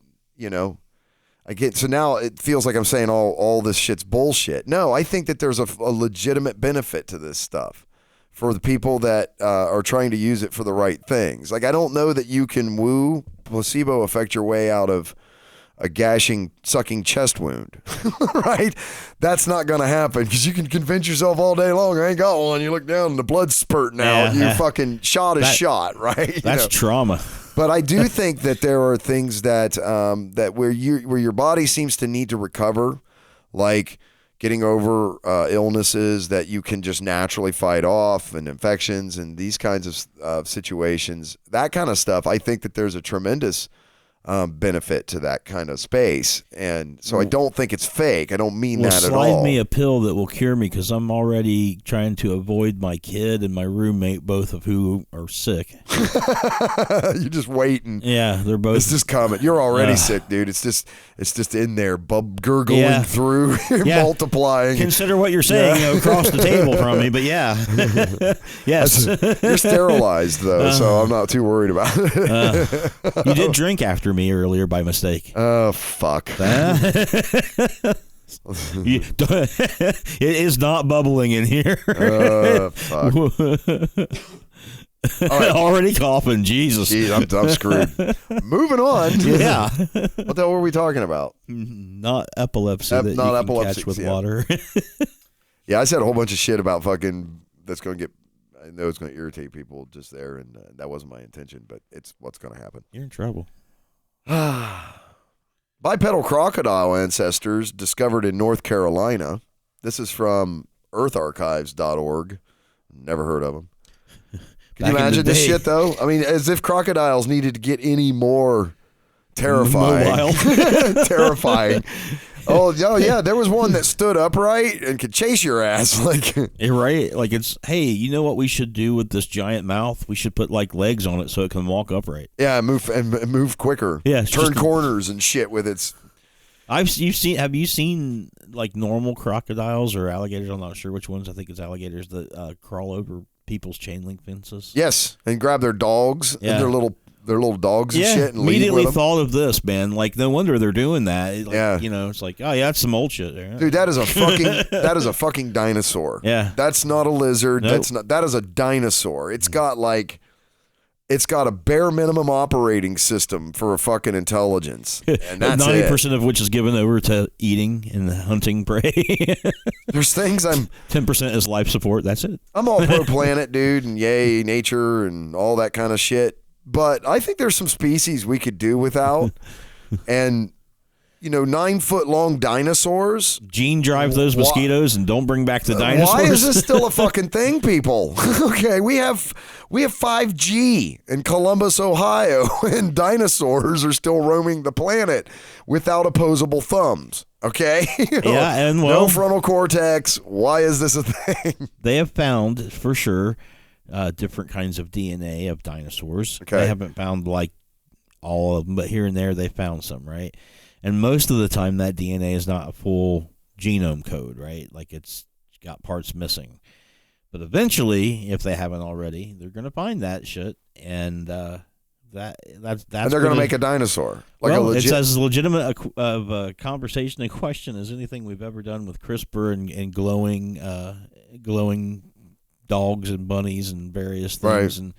I get, so now it feels like I'm saying all this shit's bullshit. No, I think that there's a legitimate benefit to this stuff for the people that are trying to use it for the right things. Like, I don't know that you can placebo affect your way out of a sucking chest wound, right? That's not going to happen, because you can convince yourself all day long, I ain't got one. You look down and the blood's spurting out. You fucking shot, right?
That's trauma.
But I do think that there are things that where your body seems to need to recover, like getting over illnesses that you can just naturally fight off, and infections and these kinds of situations, that kind of stuff. I think that there's a tremendous benefit to that kind of space, and so I don't think it's fake. I don't mean that at all.
Slide me a pill that will cure me, because I'm already trying to avoid my kid and my roommate, both of who are sick.
You're just waiting.
Yeah, they're both.
It's just coming. You're already sick, dude. It's just in there, gurgling through, multiplying.
Consider what you're saying across the table from me, but yes.
You're sterilized though, so I'm not too worried about it.
You did drink after me earlier by mistake.
Oh, fuck.
It is not bubbling in here.
Fuck.
Right. Already coughing. Jesus.
Jeez, I'm screwed. Moving on.
Yeah.
What the hell were we talking about?
Not epilepsy that not you can catch with water.
Yeah, I said a whole bunch of shit about fucking that's going to get, I know it's going to irritate people just there, and that wasn't my intention, but it's what's going to happen.
You're in trouble.
Bipedal crocodile ancestors discovered in North Carolina. This is from eartharchives.org. Never heard of them. Can you imagine this shit, though? I mean, as if crocodiles needed to get any more terrifying. Terrifying. Oh, yeah, there was one that stood upright and could chase your ass.
Right? Like, it's, hey, you know what we should do with this giant mouth? We should put, legs on it so it can walk upright.
Yeah, move quicker.
Yeah.
Turn corners and shit with its...
Have you seen, normal crocodiles or alligators? I'm not sure which ones. I think it's alligators that crawl over people's chain link fences.
Yes, and grab their dogs and their little dogs and shit, and
immediately
leave with them.
thought of this, man. No wonder they're doing that. It's like, oh yeah, that's some old shit there.
Dude, that is a fucking dinosaur.
Yeah,
that's not a lizard.
Nope.
That is a dinosaur. It's got a bare minimum operating system for a fucking intelligence, and that's
90% of which is given over to eating and hunting prey.
There's things
10% is life support. That's it.
I'm all pro planet, dude, and yay nature and all that kind of shit. But I think there's some species we could do without, and 9-foot-long dinosaurs.
Gene drive those mosquitoes and don't bring back the dinosaurs.
Why is this still a fucking thing, people? Okay, we have 5G in Columbus, Ohio, and dinosaurs are still roaming the planet without opposable thumbs. Okay?
Yeah, and
no frontal cortex. Why is this a thing?
They have found, for sure, different kinds of DNA of dinosaurs.
Okay.
They haven't found, like, all of them, but here and there they found some, right? And most of the time that DNA is not a full genome code, right? Like it's got parts missing. But eventually, if they haven't already, they're going to find that shit, and that's
and they're going to make a dinosaur.
It's as legitimate a conversation and question as anything we've ever done with CRISPR and glowing dogs and bunnies and various things.
Right.
And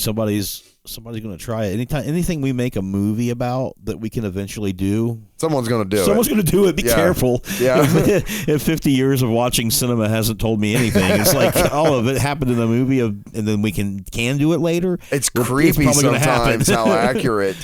somebody's going to try it. Anything we make a movie about that we can eventually do,
someone's going to do it.
Someone's going to do it. Be careful.
Yeah.
If 50 years of watching cinema hasn't told me anything, it's like all of it happened in a movie, and then we can do it later.
It's creepy sometimes how accurate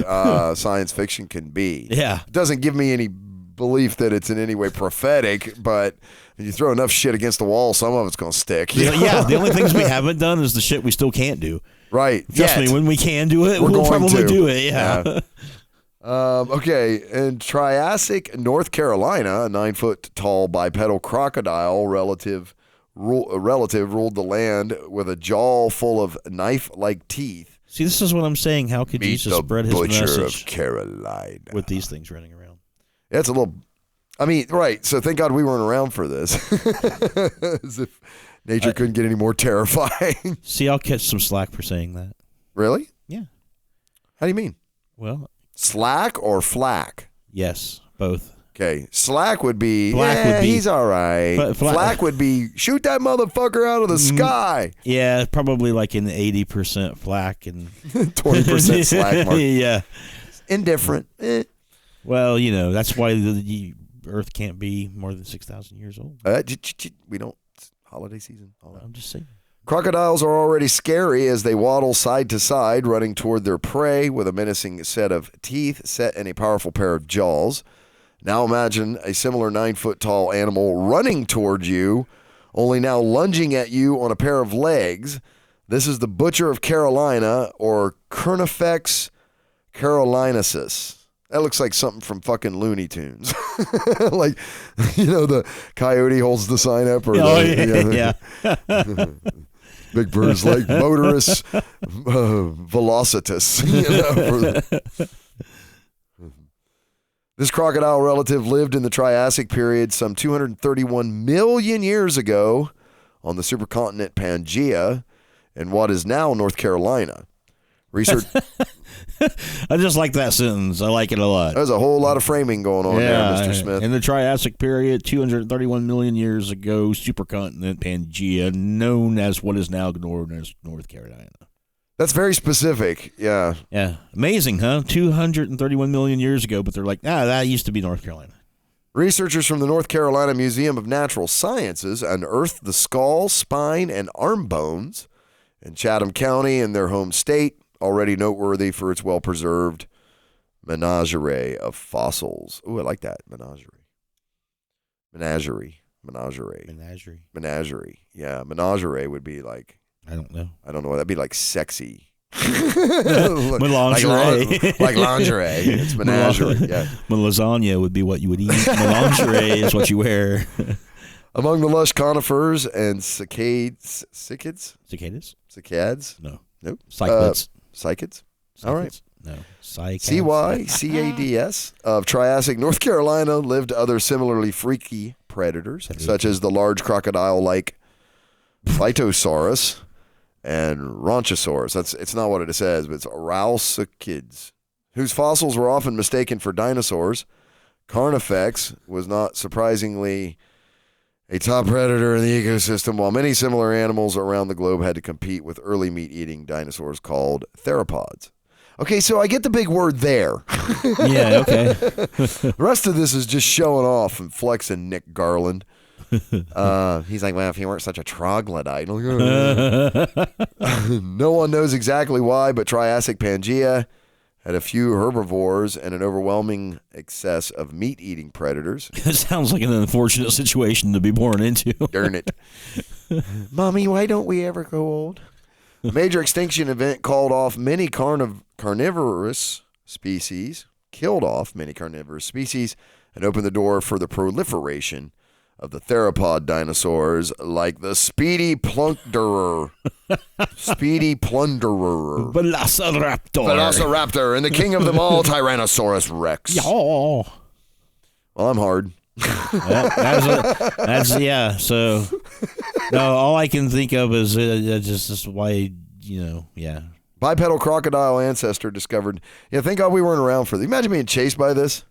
science fiction can be.
Yeah.
It doesn't give me any belief that it's in any way prophetic, but if you throw enough shit against the wall, some of it's going to stick.
Yeah, the only things we haven't done is the shit we still can't do.
Right.
Trust me, when we can do it, we'll probably do it. Yeah.
Okay. In Triassic, North Carolina, a 9-foot-tall bipedal crocodile relative ruled the land with a jaw full of knife-like teeth.
See, this is what I'm saying. How could Jesus spread his
Butcher
message
of Carolina
with these things running around?
Yeah, it's a little. I mean, right. So thank God we weren't around for this. As if nature couldn't get any more terrifying.
See, I'll catch some slack for saying that.
Really?
Yeah.
How do you mean?
Well,
slack or flack?
Yes, both.
Okay. Slack would be,
would be,
he's all right. Flack would be, shoot that motherfucker out of the sky.
Yeah, probably like an 80% flack and
20% slack mark.
Yeah.
Indifferent.
Well, that's why the Earth can't be more than 6,000 years old.
We don't. It's holiday season.
I'm just saying.
Crocodiles are already scary as they waddle side to side, running toward their prey with a menacing set of teeth set in a powerful pair of jaws. Now imagine a similar 9-foot-tall animal running toward you, only now lunging at you on a pair of legs. This is the Butcher of Carolina, or Carnifex carolinensis. That looks like something from fucking Looney Tunes. Like, the coyote holds the sign up. Or
yeah.
Big Bird's like motorists, velocitus. This crocodile relative lived in the Triassic period some 231 million years ago on the supercontinent Pangaea in what is now North Carolina. Research.
I just like that sentence. I like it a lot.
There's a whole lot of framing going on there, Mr. Smith.
In the Triassic period, 231 million years ago, supercontinent Pangaea, known as what is now known as North Carolina.
That's very specific, yeah.
Yeah. Amazing, huh? 231 million years ago, but they're like, that used to be North Carolina.
Researchers from the North Carolina Museum of Natural Sciences unearthed the skull, spine, and arm bones in Chatham County in their home state, already noteworthy for its well-preserved menagerie of fossils. Ooh, I like that. Menagerie. Yeah, menagerie would be like...
I don't know.
That'd be like sexy.
Melangerie.
Like lingerie. It's menagerie. Yeah.
Lasagna would be what you would eat. Melangerie is what you wear.
Among the lush conifers and cicads?
No.
Nope.
Cycads.
Cycads? All right.
No. Cycads.
CYCADS of Triassic North Carolina lived other similarly freaky predators, such as the large crocodile-like Phytosaurus and Ronchosaurus. It's not what it says, but it's Raucikids, whose fossils were often mistaken for dinosaurs. Carnifex was not surprisingly a top predator in the ecosystem, while many similar animals around the globe had to compete with early meat-eating dinosaurs called theropods. Okay, so I get the big word there.
Yeah, okay.
The rest of this is just showing off and flexing Nick Garland. He's like, well, if he weren't such a troglodyte. No one knows exactly why, but Triassic Pangaea had a few herbivores and an overwhelming excess of meat-eating predators.
It sounds like an unfortunate situation to be born into.
Darn it. Mommy, why don't we ever grow old? A major extinction event called off many carnivorous species, killed off many carnivorous species, and opened the door for the proliferation of the theropod dinosaurs like the speedy plunderer. Velociraptor, and the king of them all, Tyrannosaurus Rex.
Oh.
Well, I'm hard.
Yeah. So, no, all I can think of is just why, yeah.
Bipedal crocodile ancestor discovered. Yeah, thank God we weren't around for this. Imagine being chased by this.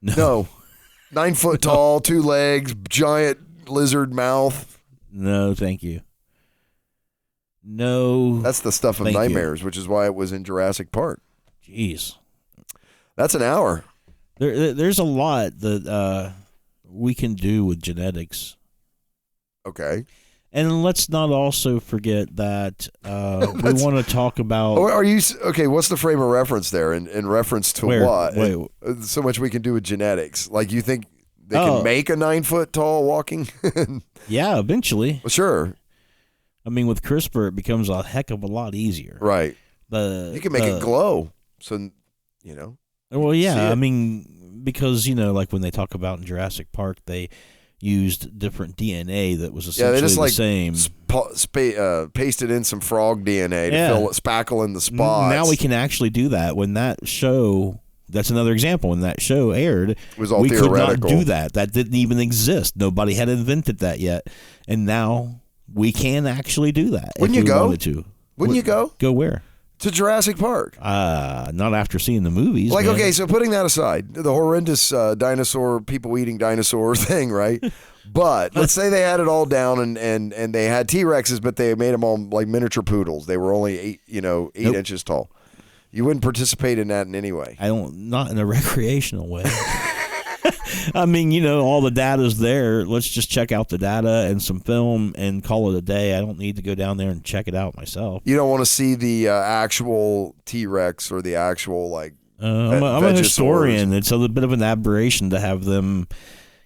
No. 9 foot tall, 2 legs, giant lizard mouth.
No, thank you. No.
That's the stuff of nightmares, which is why it was in Jurassic Park.
Jeez.
That's an hour.
There's a lot that we can do with genetics.
Okay.
And let's not also forget that we want to talk about...
Are you... Okay, what's the frame of reference there in reference to what?
Wait.
So much we can do with genetics. Like, you think they can make a 9 foot tall walking?
Yeah, eventually.
Well, sure.
I mean, with CRISPR, it becomes a heck of a lot easier.
Right. You can make it glow. So,
Well, yeah. I mean, because, like when they talk about in Jurassic Park, they used different DNA that was essentially the same.
Pasted in some frog DNA to fill it, spackle in the spots.
Now we can actually do that. When that show, that's another example. When that show aired,
it was all
we
theoretical.
could not do that. That didn't even exist. Nobody had invented that yet. And now we can actually do that.
Wouldn't you go? Wouldn't you go?
Go where?
To Jurassic Park.
Not after seeing the movies.
Like,
man.
okay, so putting that aside, the horrendous people eating dinosaur thing, right? But let's say they had it all down and they had T-Rexes, but they made them all like miniature poodles. They were only 8 inches tall. You wouldn't participate in that in any way.
Not in a recreational way. I mean, all the data's there. Let's just check out the data and some film and call it a day. I don't need to go down there and check it out myself.
You don't want to see the actual T-Rex or the actual
I'm a historian. It's a bit of an aberration to have them,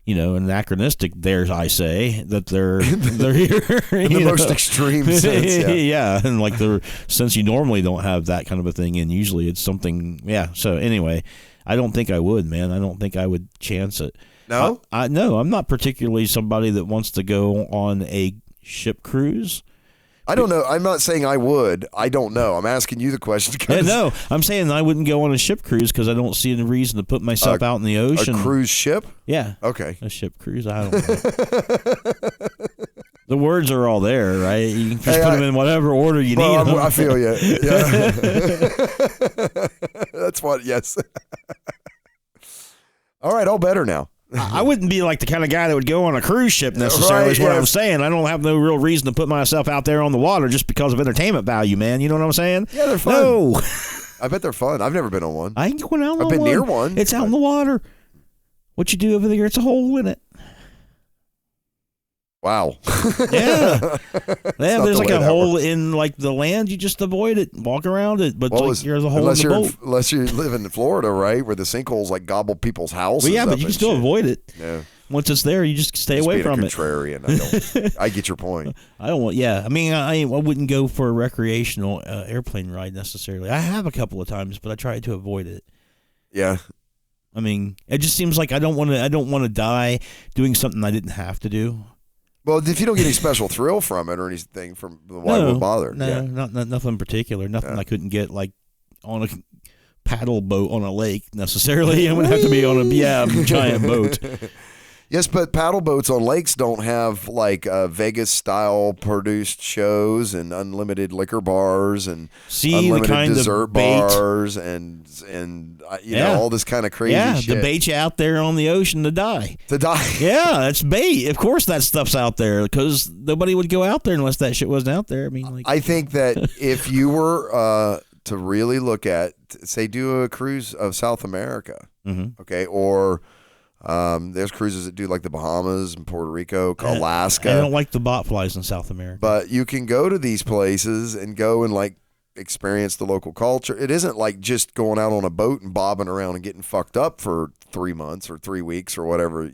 anachronistic. There, I say that they're here
in the most extreme sense.
Yeah, and since you normally don't have that kind of a thing, and usually it's something. Yeah. So anyway. I don't think I would, man. I don't think I would chance it.
No?
No, I'm not particularly somebody that wants to go on a ship cruise.
I don't know. I'm not saying I would. I don't know. I'm asking you the question.
No, I'm saying I wouldn't go on a ship cruise because I don't see any reason to put myself out in the ocean.
A cruise ship?
Yeah.
Okay.
A ship cruise? I don't know. The words are all there, right? You can just put them in whatever order you need.
I feel you. Yeah. That's what, yes. All right, all better now.
I wouldn't be like the kind of guy that would go on a cruise ship necessarily, is what I'm saying. I don't have no real reason to put myself out there on the water just because of entertainment value, man. You know what I'm saying?
Yeah, they're fun.
No.
I bet they're fun. I've never been on one.
I ain't going out on one.
I've been near one.
It's out in the water. What you do over there, it's a hole in it.
Wow.
Yeah. There's like a hole in the land. You just avoid it, walk around it. But there's a hole in the boat.
Unless you live in Florida, right, where the sinkholes gobble people's houses.
Well, yeah, but you can still avoid it.
Yeah.
Once it's there, you just stay away from it.
Contrarian. I get your point.
I don't want. Yeah, I mean, I wouldn't go for a recreational airplane ride necessarily. I have a couple of times, but I try to avoid it.
Yeah.
I mean, it just seems like I don't want to die doing something I didn't have to do.
Well, if you don't get any special thrill from it or anything, why would bother?
No, not nothing in particular. Nothing I couldn't get on a paddle boat on a lake necessarily. It would have to be on a giant boat.
Yes, but paddle boats on lakes don't have Vegas-style produced shows and unlimited liquor bars and unlimited dessert bars and all this kind of crazy shit.
Yeah, to bait you out there on the ocean to die. Yeah, that's bait. Of course that stuff's out there because nobody would go out there unless that shit wasn't out there. I mean,
I think that if you were to really look at, say, do a cruise of South America, okay, or... there's cruises that do the Bahamas and Puerto Rico, Alaska.
I don't like the botflies in South America.
But you can go to these places and go and experience the local culture. It isn't like just going out on a boat and bobbing around and getting fucked up for 3 months or 3 weeks or whatever,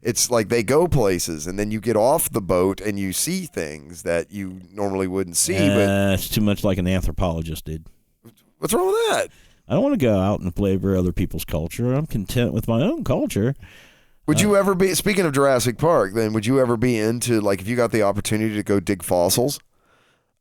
it's like they go places and then you get off the boat and you see things that you normally wouldn't see. But
it's too much like an anthropologist, dude.
What's wrong with that?
I don't want to go out and flavor other people's culture. I'm content with my own culture.
Would you ever be, speaking of Jurassic Park, then would you ever be into, like, if you got the opportunity to go dig fossils,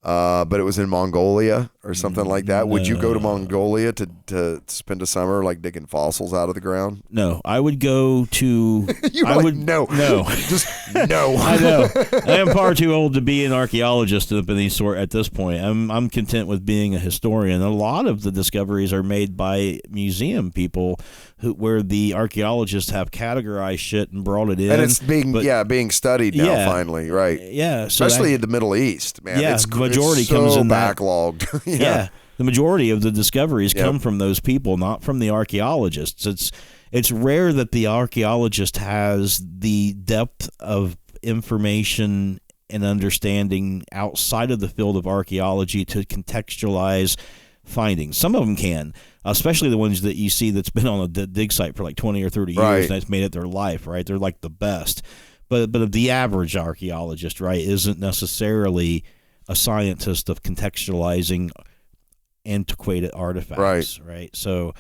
but it was in Mongolia or something like that, would you go to Mongolia to spend a summer, like, digging fossils out of the ground?
No, I would go to...
No. Just no.
I know. I am far too old to be an archaeologist of any sort at this point. I'm content with being a historian. A lot of the discoveries are made by museum people where the archaeologists have categorized shit and brought it in.
And it's being studied now, finally, right?
Yeah. So
especially in the Middle East, man.
Yeah,
it's
the majority
so
comes in
backlogged.
Yeah. The majority of the discoveries come from those people, not from the archaeologists. It's rare that the archaeologist has the depth of information and understanding outside of the field of archaeology to contextualize findings. Some of them can, especially the ones that you see that's been on a dig site for like 20 or 30 years and it's made it their life, right? They're like the best. But the average archaeologist, right, isn't necessarily a scientist of contextualizing antiquated artifacts, right? So,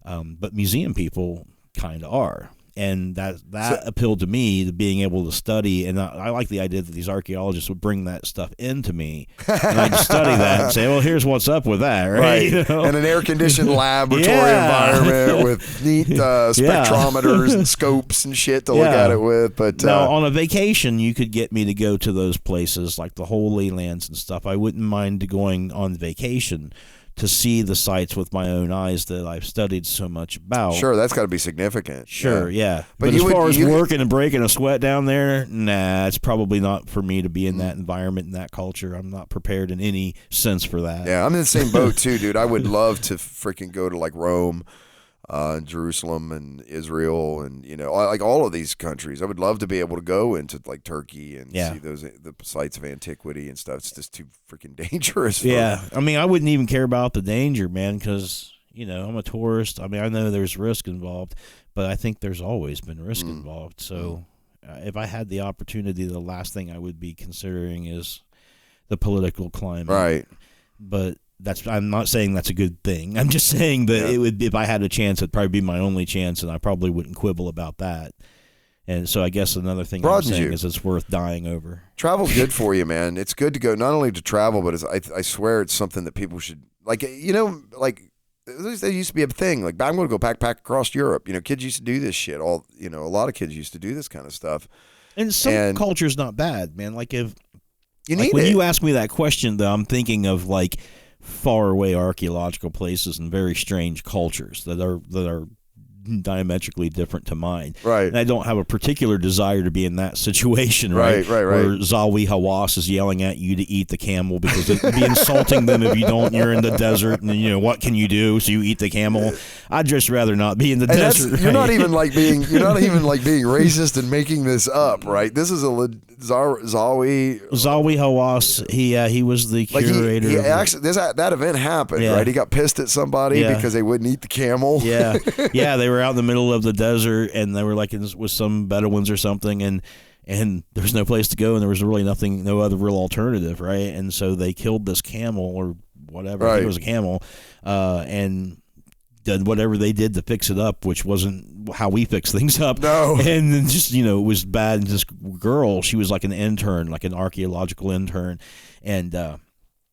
but museum people kind of are. And that appealed to me, to being able to study. And I like the idea that these archaeologists would bring that stuff into me. And I'd study that and say, well, here's what's up with that, right?
And an air-conditioned laboratory environment with neat spectrometers and scopes and shit to look at it with. But
now, on a vacation, you could get me to go to those places, like the Holy Lands and stuff. I wouldn't mind going on vacation to see the sites with my own eyes that I've studied so much about.
Sure, that's got to be significant.
Sure, yeah. But as far as working and breaking a sweat down there, nah, it's probably not for me to be in that environment and that culture. I'm not prepared in any sense for that.
Yeah, I'm in the same boat too, dude. I would love to freaking go to like Rome, Jerusalem and Israel and, like all of these countries. I would love to be able to go into like Turkey and see the sites of antiquity and stuff. It's just too freaking dangerous.
I mean, I wouldn't even care about the danger, man, because, I'm a tourist. I mean, I know there's risk involved, but I think there's always been risk involved. So if I had the opportunity, the last thing I would be considering is the political climate.
Right.
But I'm not saying that's a good thing. I'm just saying that it would, if I had a chance, it'd probably be my only chance, and I probably wouldn't quibble about that. And so I guess another thing I'm saying is it's worth dying over.
Travel's good for you, man. It's good to go, not only to travel, but I swear it's something that people should, like, like, there used to be a thing, like, I'm going to go backpack across Europe. Kids used to do this shit. A lot of kids used to do this kind of stuff.
And some culture's not bad, man. Like, if
you need
when you ask me that question, though, I'm thinking of, like, far away archaeological places and very strange cultures that are diametrically different to mine.
Right.
And I don't have a particular desire to be in that situation, right?
Right.
Where Zawi Hawass is yelling at you to eat the camel because it'd be insulting them if you don't. You're in the desert, and what can you do? So you eat the camel. I'd just rather not be in the desert.
You're not even like being racist and making this up, right? This is a Zawi
Hawass. He was the curator.
He actually that event happened, right? He got pissed at somebody because they wouldn't eat the camel.
Yeah, they were out in the middle of the desert, and they were like with some Bedouins or something, and there was no place to go, and there was really no other real alternative, right? And so they killed this camel or whatever. I think it was a camel, and did whatever they did to fix it up, which wasn't how we fix things up.
No.
And then just, it was bad. And this girl, she was like an intern, like an archaeological intern. And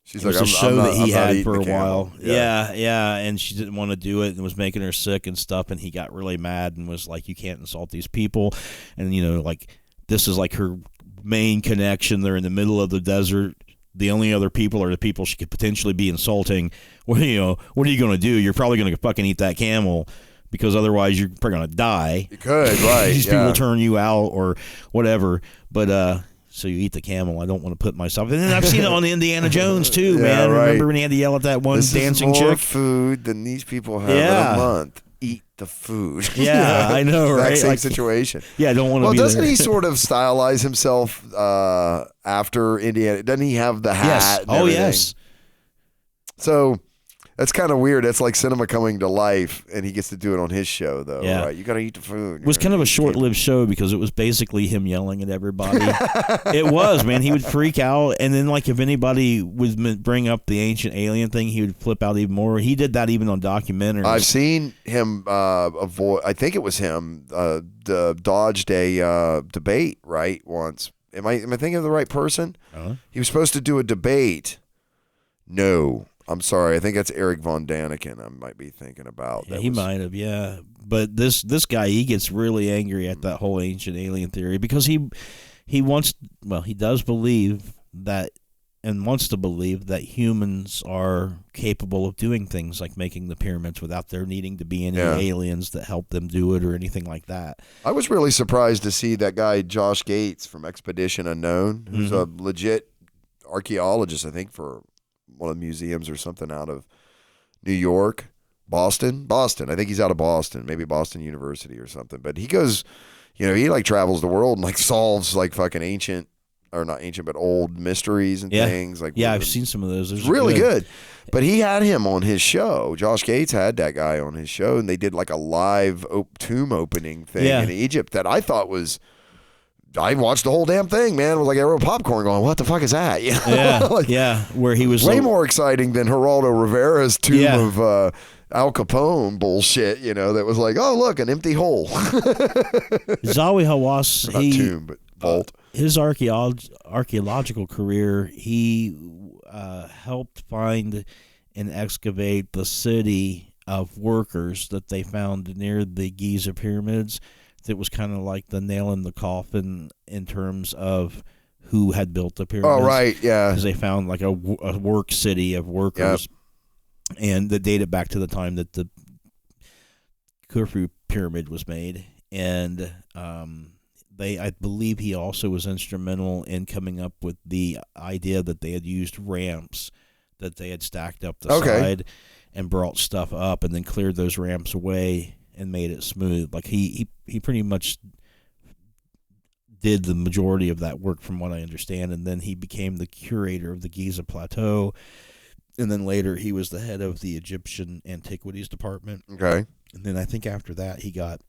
she's
it was
like,
a show that he had for a while.
Yeah.
And she didn't want to do it and was making her sick and stuff. And he got really mad and was like, you can't insult these people. And, like, this is like her main connection. They're in the middle of the desert. The only other people are the people she could potentially be insulting. What are you going to do? You're probably going to fucking eat that camel because otherwise you're probably going to die.
You could, right.
These people turn you out or whatever. But, so you eat the camel. I don't want to put myself. And then I've seen it on Indiana Jones too, man.
Right.
Remember when he had to yell at that one dancing
chick? This is more
chick?
food than these people have in a month. Eat the food.
Yeah, I know, right?
Same situation.
Yeah, I don't want to be
doesn't
there.
he sort of stylize himself after Indiana? Doesn't he have the hat?
Yes.
And everything?
Yes.
So that's kind of weird. That's like cinema coming to life, and he gets to do it on his show, though.
Yeah.
Right? You got to eat the food.
It was kind of a short-lived show because it was basically him yelling at everybody. It was, man. He would freak out, and then like if anybody would bring up the ancient alien thing, he would flip out even more. He did that even on documentaries.
I've seen him avoid. I think it was him dodged a debate right once. Am I thinking of the right person?
Uh-huh.
He was supposed to do a debate. No. I'm sorry. I think that's Eric Von Daniken I might be thinking about.
Yeah, he might have, yeah. But this guy, he gets really angry at that whole ancient alien theory because he does believe that and wants to believe that humans are capable of doing things like making the pyramids without there needing to be any aliens that help them do it or anything like that.
I was really surprised to see that guy Josh Gates from Expedition Unknown, who's a legit archaeologist, I think, for one of the museums or something out of New York, Boston. I think he's out of Boston, maybe Boston University or something. But he goes, he like travels the world and like solves like fucking ancient, or not ancient, but old mysteries and things. Like
I've seen some of those. Those
really good. But he had him on his show. Josh Gates had that guy on his show, and they did like a live tomb opening thing in Egypt that I thought was. I watched the whole damn thing, man. It was like I wrote popcorn going, what the fuck is that?
Where he was
way more exciting than Geraldo Rivera's tomb of Al Capone bullshit, that was like, oh, look, an empty hole.
Zawi Hawass,
not tomb, but vault.
His archaeological career, he helped find and excavate the city of workers that they found near the Giza pyramids. It was kind of like the nail in the coffin in terms of who had built the pyramids.
Oh, right, yeah.
Because they found like a work city of workers, and that dated back to the time that the Khufu pyramid was made. And I believe he also was instrumental in coming up with the idea that they had used ramps that they had stacked up the side and brought stuff up and then cleared those ramps away and made it smooth. Like he pretty much did the majority of that work from what I understand, and then he became the curator of the Giza Plateau, and then later he was the head of the Egyptian Antiquities Department.
Okay.
And then I think after that he got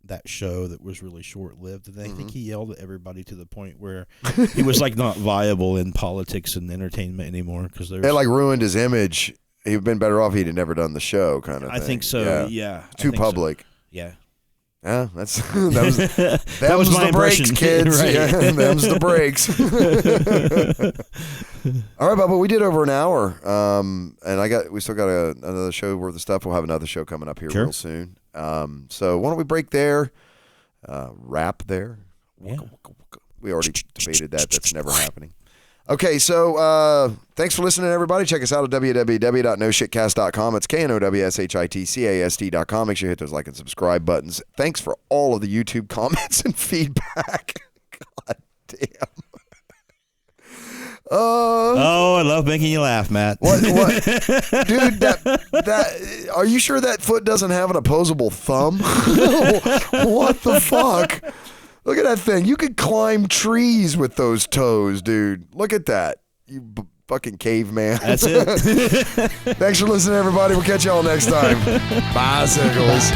that show that was really short-lived, and I think he yelled at everybody to the point where he was like not viable in politics and entertainment anymore because it
like ruined his image. He'd been better off he'd have never done the show, kind of thing.
I think so, yeah.
Too public.
So. Yeah.
Yeah, that was
my
the breaks, kids.
Right.
Yeah, them's the breaks. All right, Bubba, we did over an hour, and we still got another show worth of stuff. We'll have another show coming up here real soon. So why don't we break there, wrap there?
Yeah.
We already debated that. That's never happening. Okay, so thanks for listening, everybody. Check us out at www.noshitcast.com. It's KNOWSHITCAST.com. Make sure you hit those like and subscribe buttons. Thanks for all of the YouTube comments and feedback. God damn.
I love making you laugh, Matt.
What? Dude, that are you sure that foot doesn't have an opposable thumb? What the fuck? Look at that thing. You could climb trees with those toes, dude. Look at that. You fucking caveman.
That's it.
Thanks for listening, everybody. We'll catch y'all next time. Bicycles.